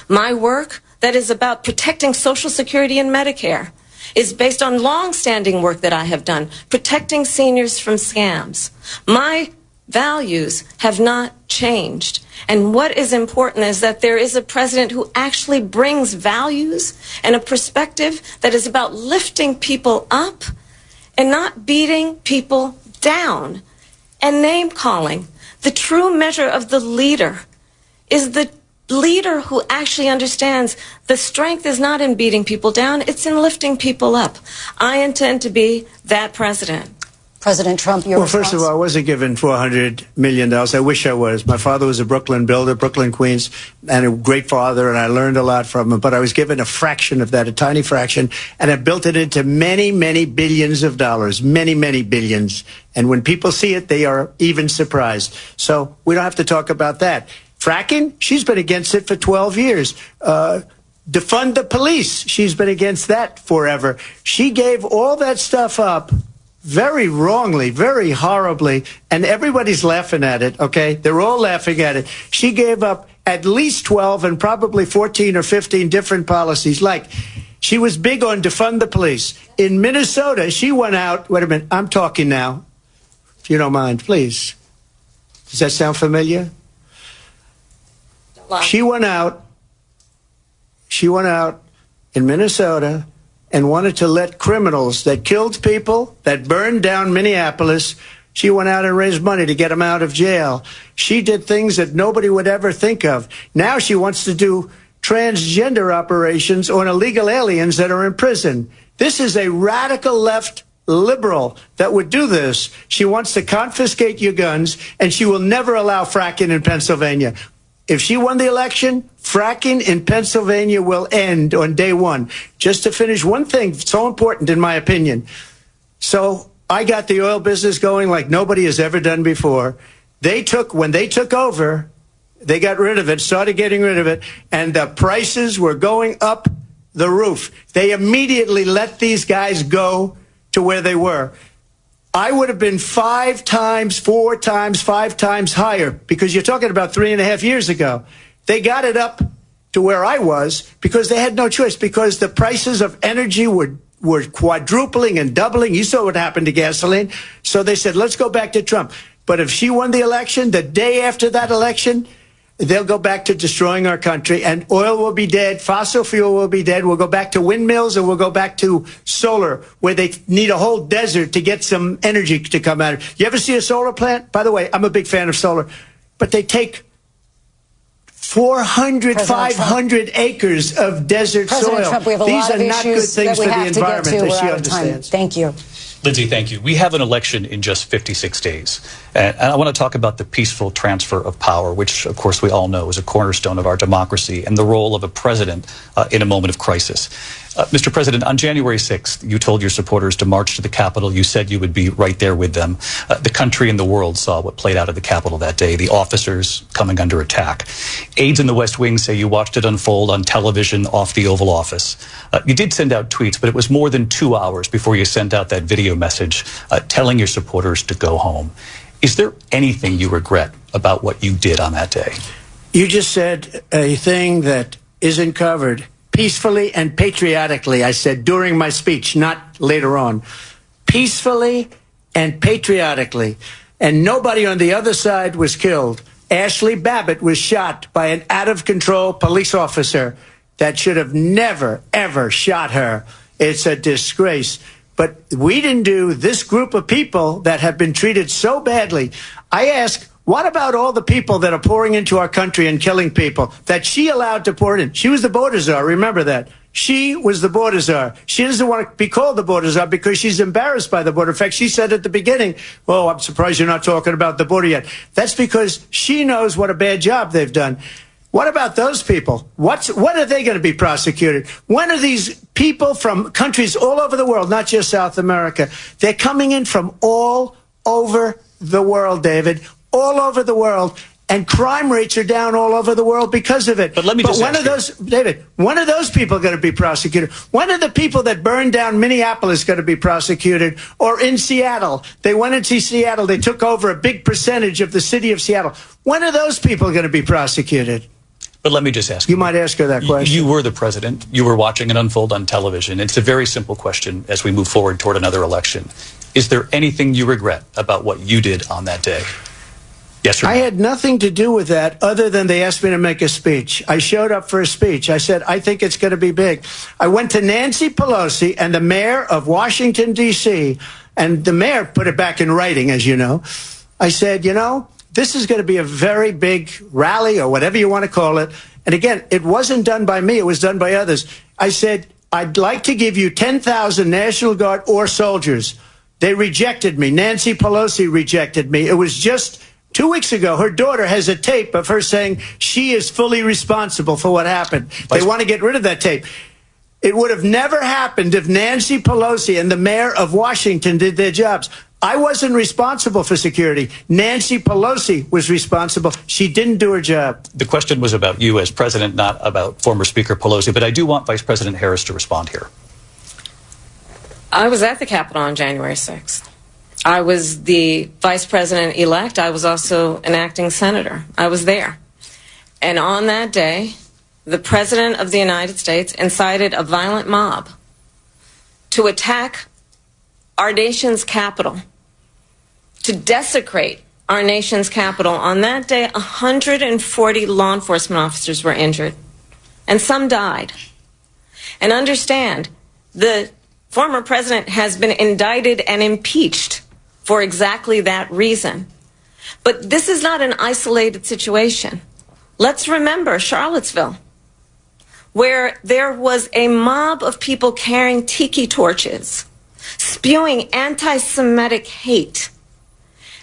My work that is about protecting Social Security and Medicare is based on long-standing work that I have done, protecting seniors from scams. My values have not changed. And what is important is that there is a president who actually brings values and a perspective that is about lifting people up and not beating people down and name-calling. The true measure of the leader is the leader who actually understands the strength is not in beating people down, it's in lifting people up. I intend to be that president. President Trump, your response? First of all, I wasn't given $400 million. I wish I was. My father was a Brooklyn builder, Brooklyn, Queens, and a great father, and I learned a lot from him. But I was given a fraction of that, a tiny fraction, and I built it into many, many billions of dollars, many, many billions. And when people see it, they are even surprised. So we don't have to talk about that. Fracking, she's been against it for 12 years. Defund the police, she's been against that forever. She gave all that stuff up very wrongly, very horribly, and everybody's laughing at it, okay? They're all laughing at it. She gave up at least 12 and probably 14 or 15 different policies. Like, she was big on defund the police. In Minnesota, she went out, wait a minute, I'm talking now, if you don't mind, please. Does that sound familiar? She went out in Minnesota and wanted to let criminals that killed people, that burned down Minneapolis, she went out and raised money to get them out of jail. She did things that nobody would ever think of. Now she wants to do transgender operations on illegal aliens that are in prison. This is a radical left liberal that would do this. She wants to confiscate your guns, and she will never allow fracking in Pennsylvania. If she won the election, fracking in Pennsylvania will end on day one. Just to finish, one thing so important in my opinion. So I got the oil business going like nobody has ever done before. When they took over, they got rid of it, started getting rid of it, and the prices were going up the roof. They immediately let these guys go to where they were. I would have been 5 times, 4 times, 5 times higher, because you're talking about 3.5 years ago. They got it up to where I was because they had no choice, because the prices of energy were quadrupling and doubling. You saw what happened to gasoline. So they said, let's go back to Trump. But if she won the election, the day after that election, they'll go back to destroying our country, and oil will be dead, fossil fuel will be dead, we'll go back to windmills, and we'll go back to solar, where they need a whole desert to get some energy to come out of it. You ever see a solar plant? By the way, I'm a big fan of solar, but they take 400, 500 acres of desert soil. Trump, we have a These lot are of not good issues things that we for the have to get environment, to. as she We're out of time. understands. Thank you. Lindsay, thank you. We have an election in just 56 days. And I want to talk about the peaceful transfer of power, which, of course, we all know is a cornerstone of our democracy, and the role of a president in a moment of crisis. Mr. President, on January 6th, you told your supporters to march to the Capitol. You said you would be right there with them. The country and the world saw what played out at the Capitol that day, the officers coming under attack. Aides in the West Wing say you watched it unfold on television off the Oval Office. You did send out tweets, but it was more than 2 hours before you sent out that video message telling your supporters to go home. Is there anything you regret about what you did on that day? You just said a thing that isn't covered. Peacefully and patriotically, I said during my speech, not later on. Peacefully and patriotically. And nobody on the other side was killed. Ashley Babbitt was shot by an out-of-control police officer. that should have never, ever shot her. It's a disgrace. But we didn't do this group of people that have been treated so badly. I ask, what about all the people that are pouring into our country and killing people that she allowed to pour in? She was the border czar. Remember that. She was the border czar. She doesn't want to be called the border czar because she's embarrassed by the border. In fact, she said at the beginning, oh, I'm surprised you're not talking about the border yet. That's because she knows what a bad job they've done. What about those people? When are they going to be prosecuted? When are these people from countries all over the world, not just South America? They're coming in from all over the world, David, all over the world. And crime rates are down all over the world because of it. But let me just when are those, David, when are those people going to be prosecuted? When are the people that burned down Minneapolis going to be prosecuted? Or in Seattle? They went into Seattle. They took over a big percentage of the city of Seattle. When are those people going to be prosecuted? But let me just ask you. You might ask her that question. You were the president. You were watching it unfold on television. It's a very simple question as we move forward toward another election. Is there anything you regret about what you did on that day? Yes or no? I had nothing to do with that other than they asked me to make a speech. I showed up for a speech. I said, I think it's going to be big. I went to Nancy Pelosi and the mayor of Washington, D.C., and the mayor put it back in writing, as you know. I said, you know, this is going to be a very big rally or whatever you want to call it. And again, it wasn't done by me. It was done by others. I said, I'd like to give you 10,000 National Guard or soldiers. They rejected me. Nancy Pelosi rejected me. It was just 2 weeks ago. Her daughter has a tape of her saying she is fully responsible for what happened. They want to get rid of that tape. It would have never happened if Nancy Pelosi and the mayor of Washington did their jobs. I wasn't responsible for security. Nancy Pelosi was responsible. She didn't do her job. The question was about you as president, not about former Speaker Pelosi, but I do want Vice President Harris to respond here. I was at the Capitol on January 6th. I was the vice president-elect. I was also an acting senator. I was there. And on that day, the President of the United States incited a violent mob to attack our nation's capital, to desecrate our nation's capital. On that day, 140 law enforcement officers were injured, and some died. And understand, the former president has been indicted and impeached for exactly that reason. But this is not an isolated situation. Let's remember Charlottesville, where there was a mob of people carrying tiki torches, spewing anti-Semitic hate.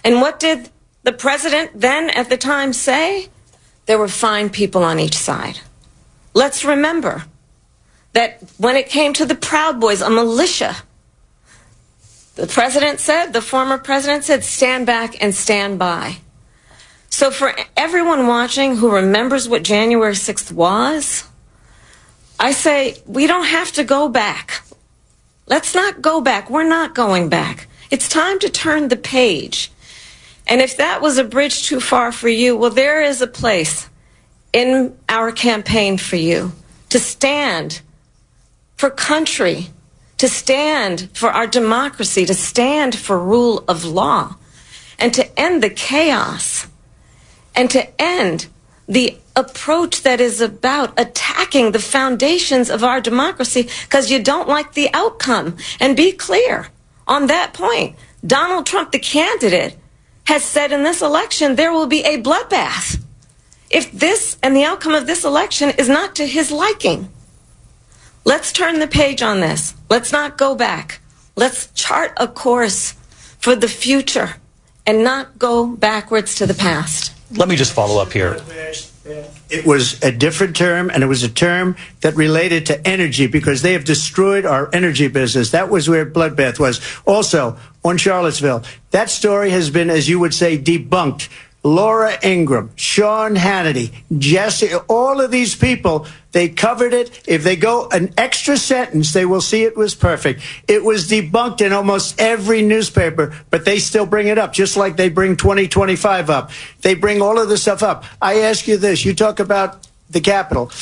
And what did the president then at the time say? There were fine people on each side. Let's remember that when it came to the Proud Boys, a militia, the president said, the former president said, stand back and stand by. So for everyone watching who remembers what January 6th was, I say we don't have to go back. Let's not go back. We're not going back. It's time to turn the page. And if that was a bridge too far for you, well, there is a place in our campaign for you to stand for country, to stand for our democracy, to stand for rule of law, and to end the chaos, and to end the approach that is about attacking the foundations of our democracy because you don't like the outcome. And be clear on that point. Donald Trump, the candidate, has said in this election there will be a bloodbath if this and the outcome of this election is not to his liking. Let's turn the page on this. Let's not go back. Let's chart a course for the future and not go backwards to the past. Let me just follow up here. It was a different term, and it was a term that related to energy because they have destroyed our energy business. That was where bloodbath was. Also, on Charlottesville, that story has been, as you would say, debunked. Laura Ingraham, Sean Hannity, Jesse, all of these people, they covered it. If they go an extra sentence, they will see it was perfect. It was debunked in almost every newspaper, but they still bring it up, just like they bring 2025 up. They bring all of this stuff up. I ask you this. You talk about the Capitol.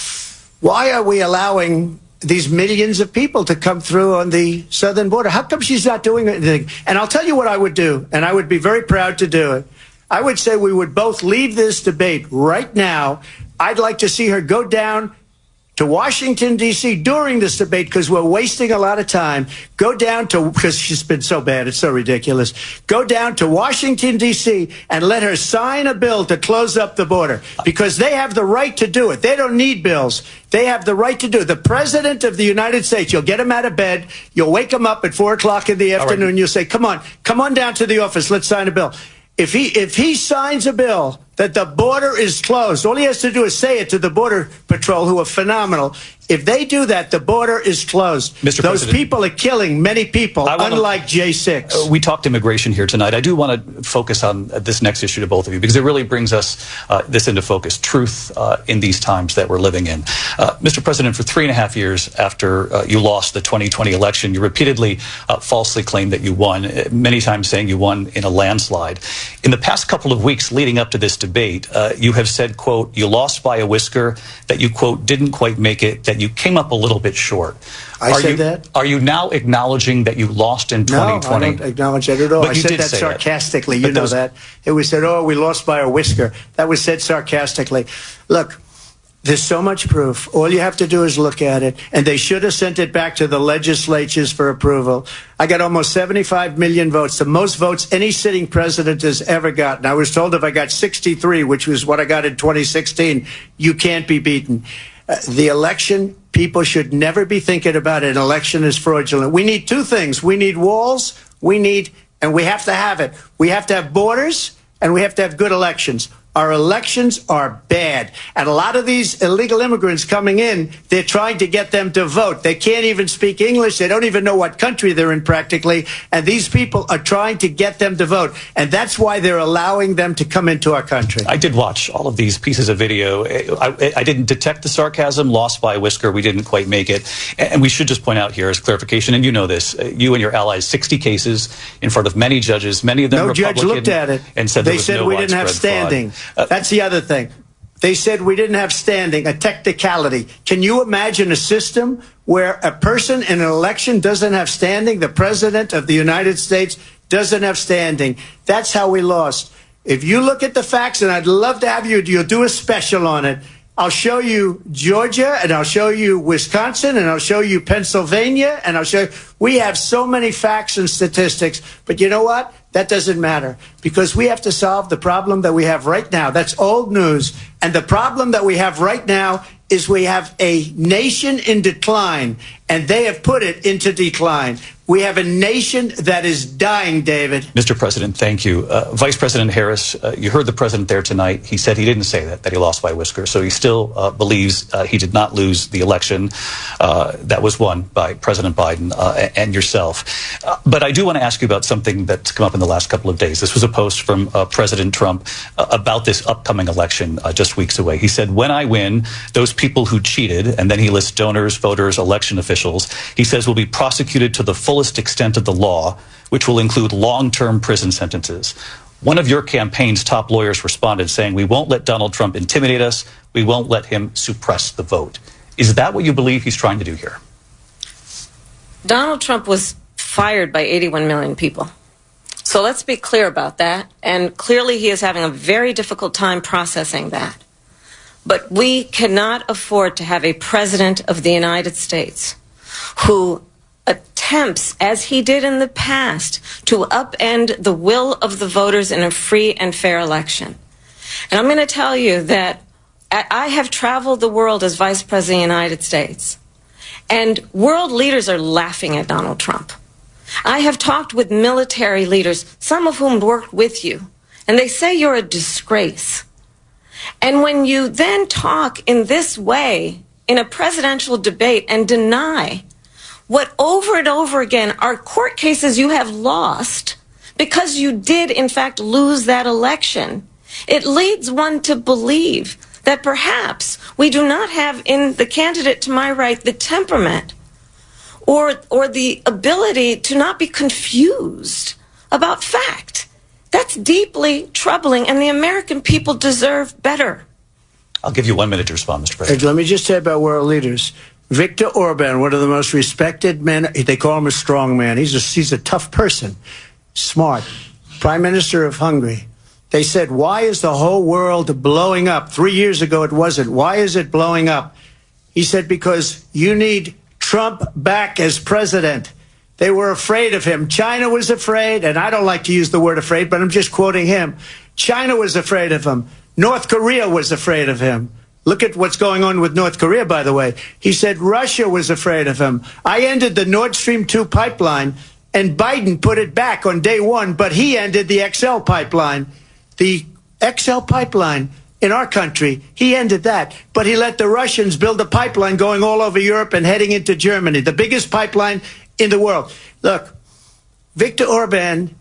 Why are we allowing these millions of people to come through on the southern border? How come she's not doing anything? And I'll tell you what I would do, and I would be very proud to do it. I would say we would both leave this debate right now. I'd like to see her go down to Washington, D.C. during this debate, because we're wasting a lot of time. Go down to, because she's been so bad, it's so ridiculous. Go down to Washington, D.C. and let her sign a bill to close up the border, because they have the right to do it. They don't need bills. They have the right to do it. The President of the United States, you'll get him out of bed, you'll wake him up at 4 o'clock in the afternoon, you'll say, come on down to the office, let's sign a bill. If he signs a bill that the border is closed, all he has to do is say it to the Border Patrol, who are phenomenal. If they do that, the border is closed. Mr. Those President, people are killing many people, unlike J6. We talked immigration here tonight. I do want to focus on this next issue to both of you, because it really brings us this into focus, truth in these times that we're living in. Mr. President, for 3.5 years after you lost the 2020 election, you repeatedly falsely claimed that you won, many times saying you won in a landslide. In the past couple of weeks leading up to this debate, you have said, quote, you lost by a whisker, that you, quote, didn't quite make it, that you came up a little bit short. I said that? Are you now acknowledging that you lost in 2020? No, I don't acknowledge that at all. But I said that sarcastically. You know that. It was said, oh, we lost by a whisker. That was said sarcastically. Look, there's so much proof. All you have to do is look at it. And they should have sent it back to the legislatures for approval. I got almost 75 million votes, the most votes any sitting president has ever gotten. I was told if I got 63, which was what I got in 2016, you can't be beaten. The election, people should never be thinking about it. An election is fraudulent. We need two things. We need walls. And we have to have it. We have to have borders, and we have to have good elections. Our elections are bad. And a lot of these illegal immigrants coming in, they're trying to get them to vote. They can't even speak English. They don't even know what country they're in practically. And these people are trying to get them to vote. And that's why they're allowing them to come into our country. I did watch all of these pieces of video. I didn't detect the sarcasm, lost by a whisker. We didn't quite make it. And we should just point out here as clarification, and you know this, you and your allies, 60 cases in front of many judges, many of them Republican. No judge looked at it. And said they said we didn't have standing. That's the other thing. They said we didn't have standing, a technicality. Can you imagine a system where a person in an election doesn't have standing? The President of the United States doesn't have standing. That's how we lost. If you look at the facts, and I'd love to have you'll do a special on it. I'll show you Georgia, and I'll show you Wisconsin, and I'll show you Pennsylvania, and I'll show you. We have so many facts and statistics, but you know what? That doesn't matter, because we have to solve the problem that we have right now. That's old news. And the problem that we have right now is we have a nation in decline, and they have put it into decline. We have a nation that is dying, David. Mr. President, thank you. Vice President Harris, you heard the president there tonight. He said he didn't say that he lost by a whisker. So he still believes he did not lose the election that was won by President Biden and yourself. But I do want to ask you about something that's come up in the last couple of days. This was a post from President Trump about this upcoming election just weeks away. He said, when I win, those people who cheated, and then he lists donors, voters, election officials, he says will be prosecuted to the fullest extent of the law, which will include long-term prison sentences. One of your campaign's top lawyers responded saying, we won't let Donald Trump intimidate us. We won't let him suppress the vote. Is that what you believe he's trying to do here? Donald Trump was fired by 81 million people. So let's be clear about that. And clearly he is having a very difficult time processing that. But we cannot afford to have a president of the United States who attempts, as he did in the past, to upend the will of the voters in a free and fair election. And I'm going to tell you that I have traveled the world as Vice President of the United States, and world leaders are laughing at Donald Trump. I have talked with military leaders, some of whom worked with you, and they say you're a disgrace. And when you then talk in this way in a presidential debate and deny what over and over again are court cases you have lost because you did in fact lose that election, it leads one to believe that perhaps we do not have in the candidate to my right the temperament or the ability to not be confused about fact. That's deeply troubling, and the American people deserve better. I'll give you 1 minute to respond, Mr. President. Let me just say about world leaders. Viktor Orban, one of the most respected men, they call him a strong man. He's a tough person, smart. Prime Minister of Hungary. They said, why is the whole world blowing up? 3 years ago it wasn't. Why is it blowing up? He said, because you need Trump back as president. They were afraid of him. China was afraid, and I don't like to use the word afraid, but I'm just quoting him. China was afraid of him. North Korea was afraid of him. Look at what's going on with North Korea, by the way. He said Russia was afraid of him. I ended the Nord Stream 2 pipeline, and Biden put it back on day one, but he ended the XL pipeline. The XL pipeline in our country, he ended that. But he let the Russians build a pipeline going all over Europe and heading into Germany, the biggest pipeline in the world. Look, Viktor Orban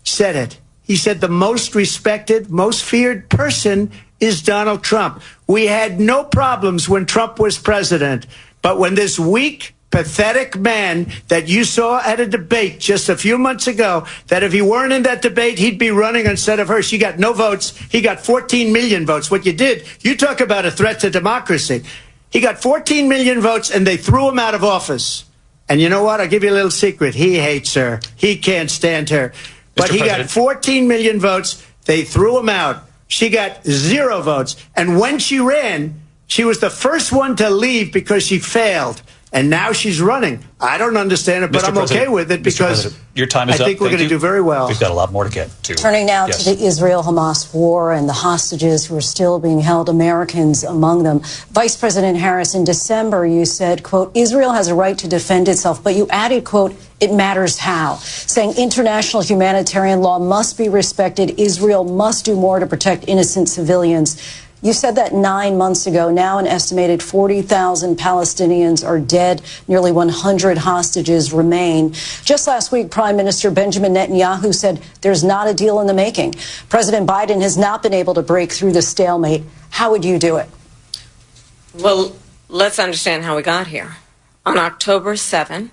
said it. He said the most respected, most feared person is Donald Trump. We had no problems when Trump was president. But when this weak, pathetic man that you saw at a debate just a few months ago, that if he weren't in that debate, he'd be running instead of her. She got no votes. He got 14 million votes. What you did, you talk about a threat to democracy. He got 14 million votes, and they threw him out of office. And you know what? I'll give you a little secret. He hates her. He can't stand her. But he got 14 million votes. They threw him out. She got 0 votes. And when she ran, she was the first one to leave because she failed. And now she's running. I don't understand it, but I'm okay with it because your time is I think we're going to do very well. We've got a lot more to get to. Turning now to the Israel-Hamas war and the hostages who are still being held, Americans among them. Vice President Harris, in December, you said, quote, Israel has a right to defend itself, but you added, quote, it matters how, saying international humanitarian law must be respected. Israel must do more to protect innocent civilians. You said that 9 months ago. Now an estimated 40,000 Palestinians are dead. Nearly 100 hostages remain. Just last week, Prime Minister Benjamin Netanyahu said there's not a deal in the making. President Biden has not been able to break through the stalemate. How would you do it? Well, let's understand how we got here. On October 7,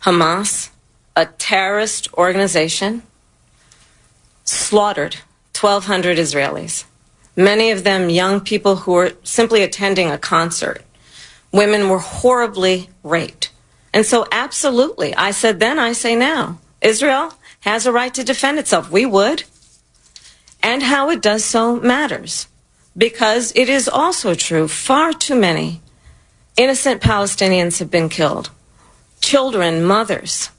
Hamas, a terrorist organization, slaughtered 1,200 Israelis. Many of them young people who were simply attending a concert. Women were horribly raped. And so absolutely, I said then, I say now, Israel has a right to defend itself. We would. And how it does so matters. Because it is also true, far too many innocent Palestinians have been killed. Children, mothers.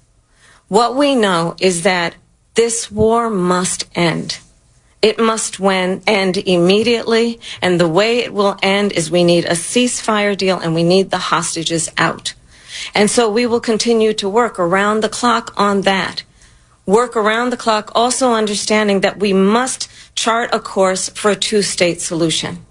What we know is that this war must end. It must end immediately, and the way it will end is we need a ceasefire deal and we need the hostages out. And so we will continue to work around the clock on that. Work around the clock, also understanding that we must chart a course for a two-state solution.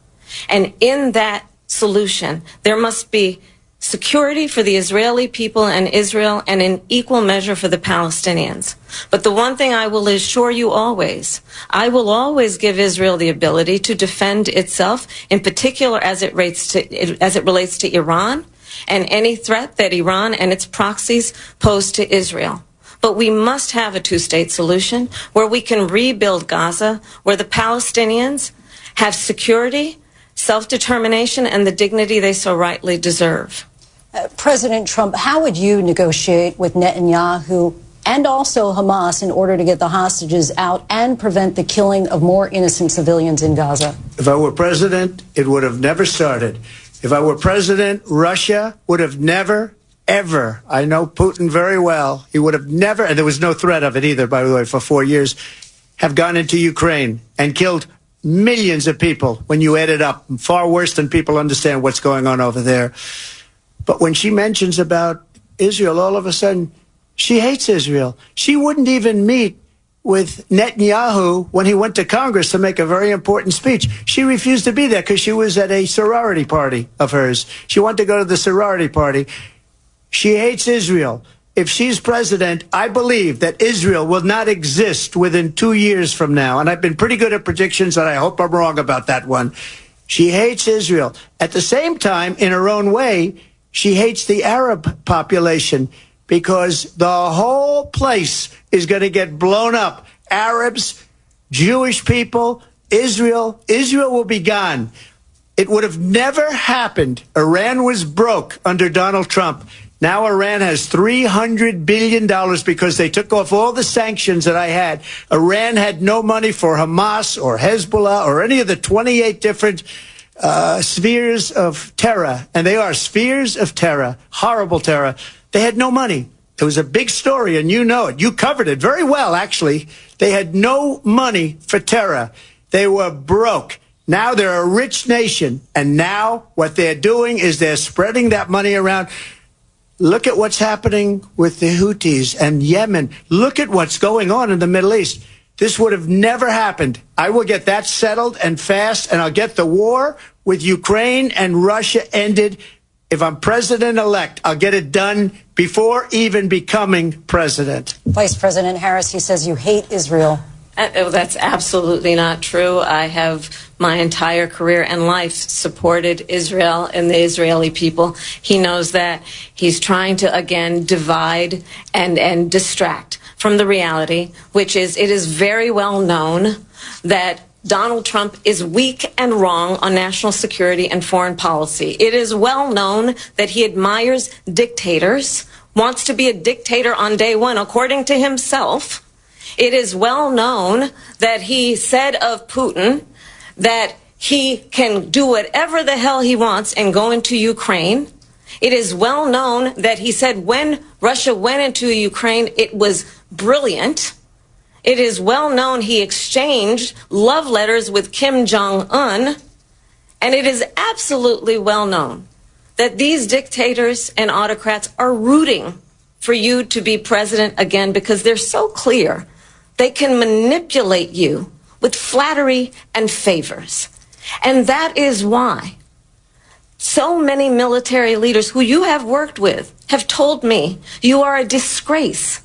And in that solution, there must be security for the Israeli people and Israel, and in equal measure for the Palestinians. But the one thing I will assure you always, I will always give Israel the ability to defend itself, in particular as it relates to Iran and any threat that Iran and its proxies pose to Israel. But we must have a two-state solution where we can rebuild Gaza, where the Palestinians have security, self-determination, and the dignity they so rightly deserve. President Trump, how would you negotiate with Netanyahu and also Hamas in order to get the hostages out and prevent the killing of more innocent civilians in Gaza? If I were president, it would have never started. If I were president, Russia would have never, ever, I know Putin very well, he would have never, and there was no threat of it either, by the way, for 4 years, have gone into Ukraine and killed millions of people when you add it up, far worse than people understand what's going on over there. But when she mentions about Israel, all of a sudden, she hates Israel. She wouldn't even meet with Netanyahu when he went to Congress to make a very important speech. She refused to be there because she was at a sorority party of hers. She wanted to go to the sorority party. She hates Israel. If she's president, I believe that Israel will not exist within 2 years from now. And I've been pretty good at predictions, and I hope I'm wrong about that one. She hates Israel. At the same time, in her own way, she hates the Arab population because the whole place is going to get blown up. Arabs, Jewish people, Israel will be gone. It would have never happened. Iran was broke under Donald Trump. Now Iran has $300 billion because they took off all the sanctions that I had. Iran had no money for Hamas or Hezbollah or any of the 28 different spheres of terror, and they are spheres of terror, horrible terror. They had no money. It was a big story, and you know it. You covered it very well, actually. They had no money for terror. They were broke. Now they're a rich nation, and now what they're doing is they're spreading that money around. Look at what's happening with the Houthis and Yemen. Look at what's going on in the Middle East. This would have never happened. I will get that settled and fast, and I'll get the war with Ukraine and Russia ended. If I'm president-elect, I'll get it done before even becoming president. Vice President Harris, he says you hate Israel. That's absolutely not true. I have my entire career and life supported Israel and the Israeli people. He knows that. He's trying to, again, divide and distract from the reality, which is it is very well known that Donald Trump is weak and wrong on national security and foreign policy. It is well known that he admires dictators, wants to be a dictator on day one, according to himself. It is well known that he said of Putin that he can do whatever the hell he wants and go into Ukraine. It is well known that he said when Russia went into Ukraine, it was brilliant. It is well known he exchanged love letters with Kim Jong-un. And it is absolutely well known that these dictators and autocrats are rooting for you to be president again because they're so clear. They can manipulate you with flattery and favors. And that is why so many military leaders who you have worked with have told me you are a disgrace.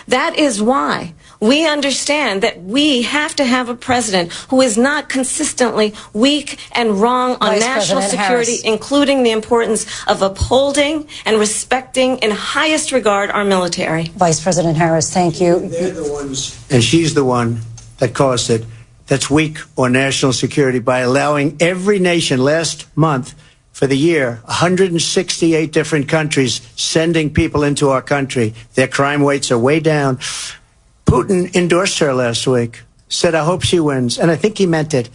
That is why we understand that we have to have a president who is not consistently weak and wrong on national security, including the importance of upholding and respecting in highest regard our military. Vice President Harris, thank you. They're the ones, and she's the one that caused it, that's weak on national security by allowing every nation last month for the year, 168 different countries sending people into our country. Their crime rates are way down. Putin endorsed her last week, said, I hope she wins. And I think he meant it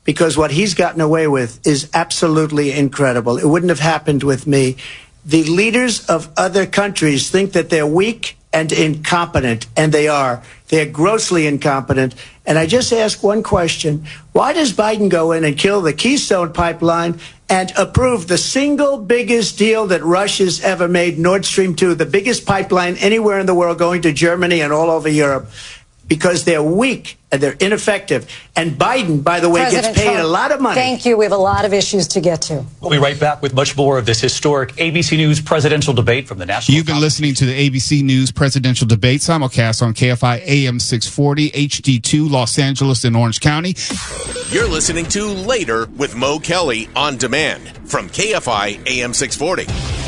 because what he's gotten away with is absolutely incredible. It wouldn't have happened with me. The leaders of other countries think that they're weak and incompetent, and they are. They're grossly incompetent. And I just ask one question. Why does Biden go in and kill the Keystone Pipeline and approve the single biggest deal that Russia's ever made, Nord Stream 2, the biggest pipeline anywhere in the world going to Germany and all over Europe? Because they're weak and they're ineffective. And Biden, by the way, President gets paid Trump, a lot of money. Thank you. We have a lot of issues to get to. We'll be right back with much more of this historic ABC News presidential debate from the National. You've been listening to the ABC News presidential debate simulcast on KFI AM 640, HD2, Los Angeles and Orange County. You're listening to Later with Mo Kelly on demand from KFI AM 640.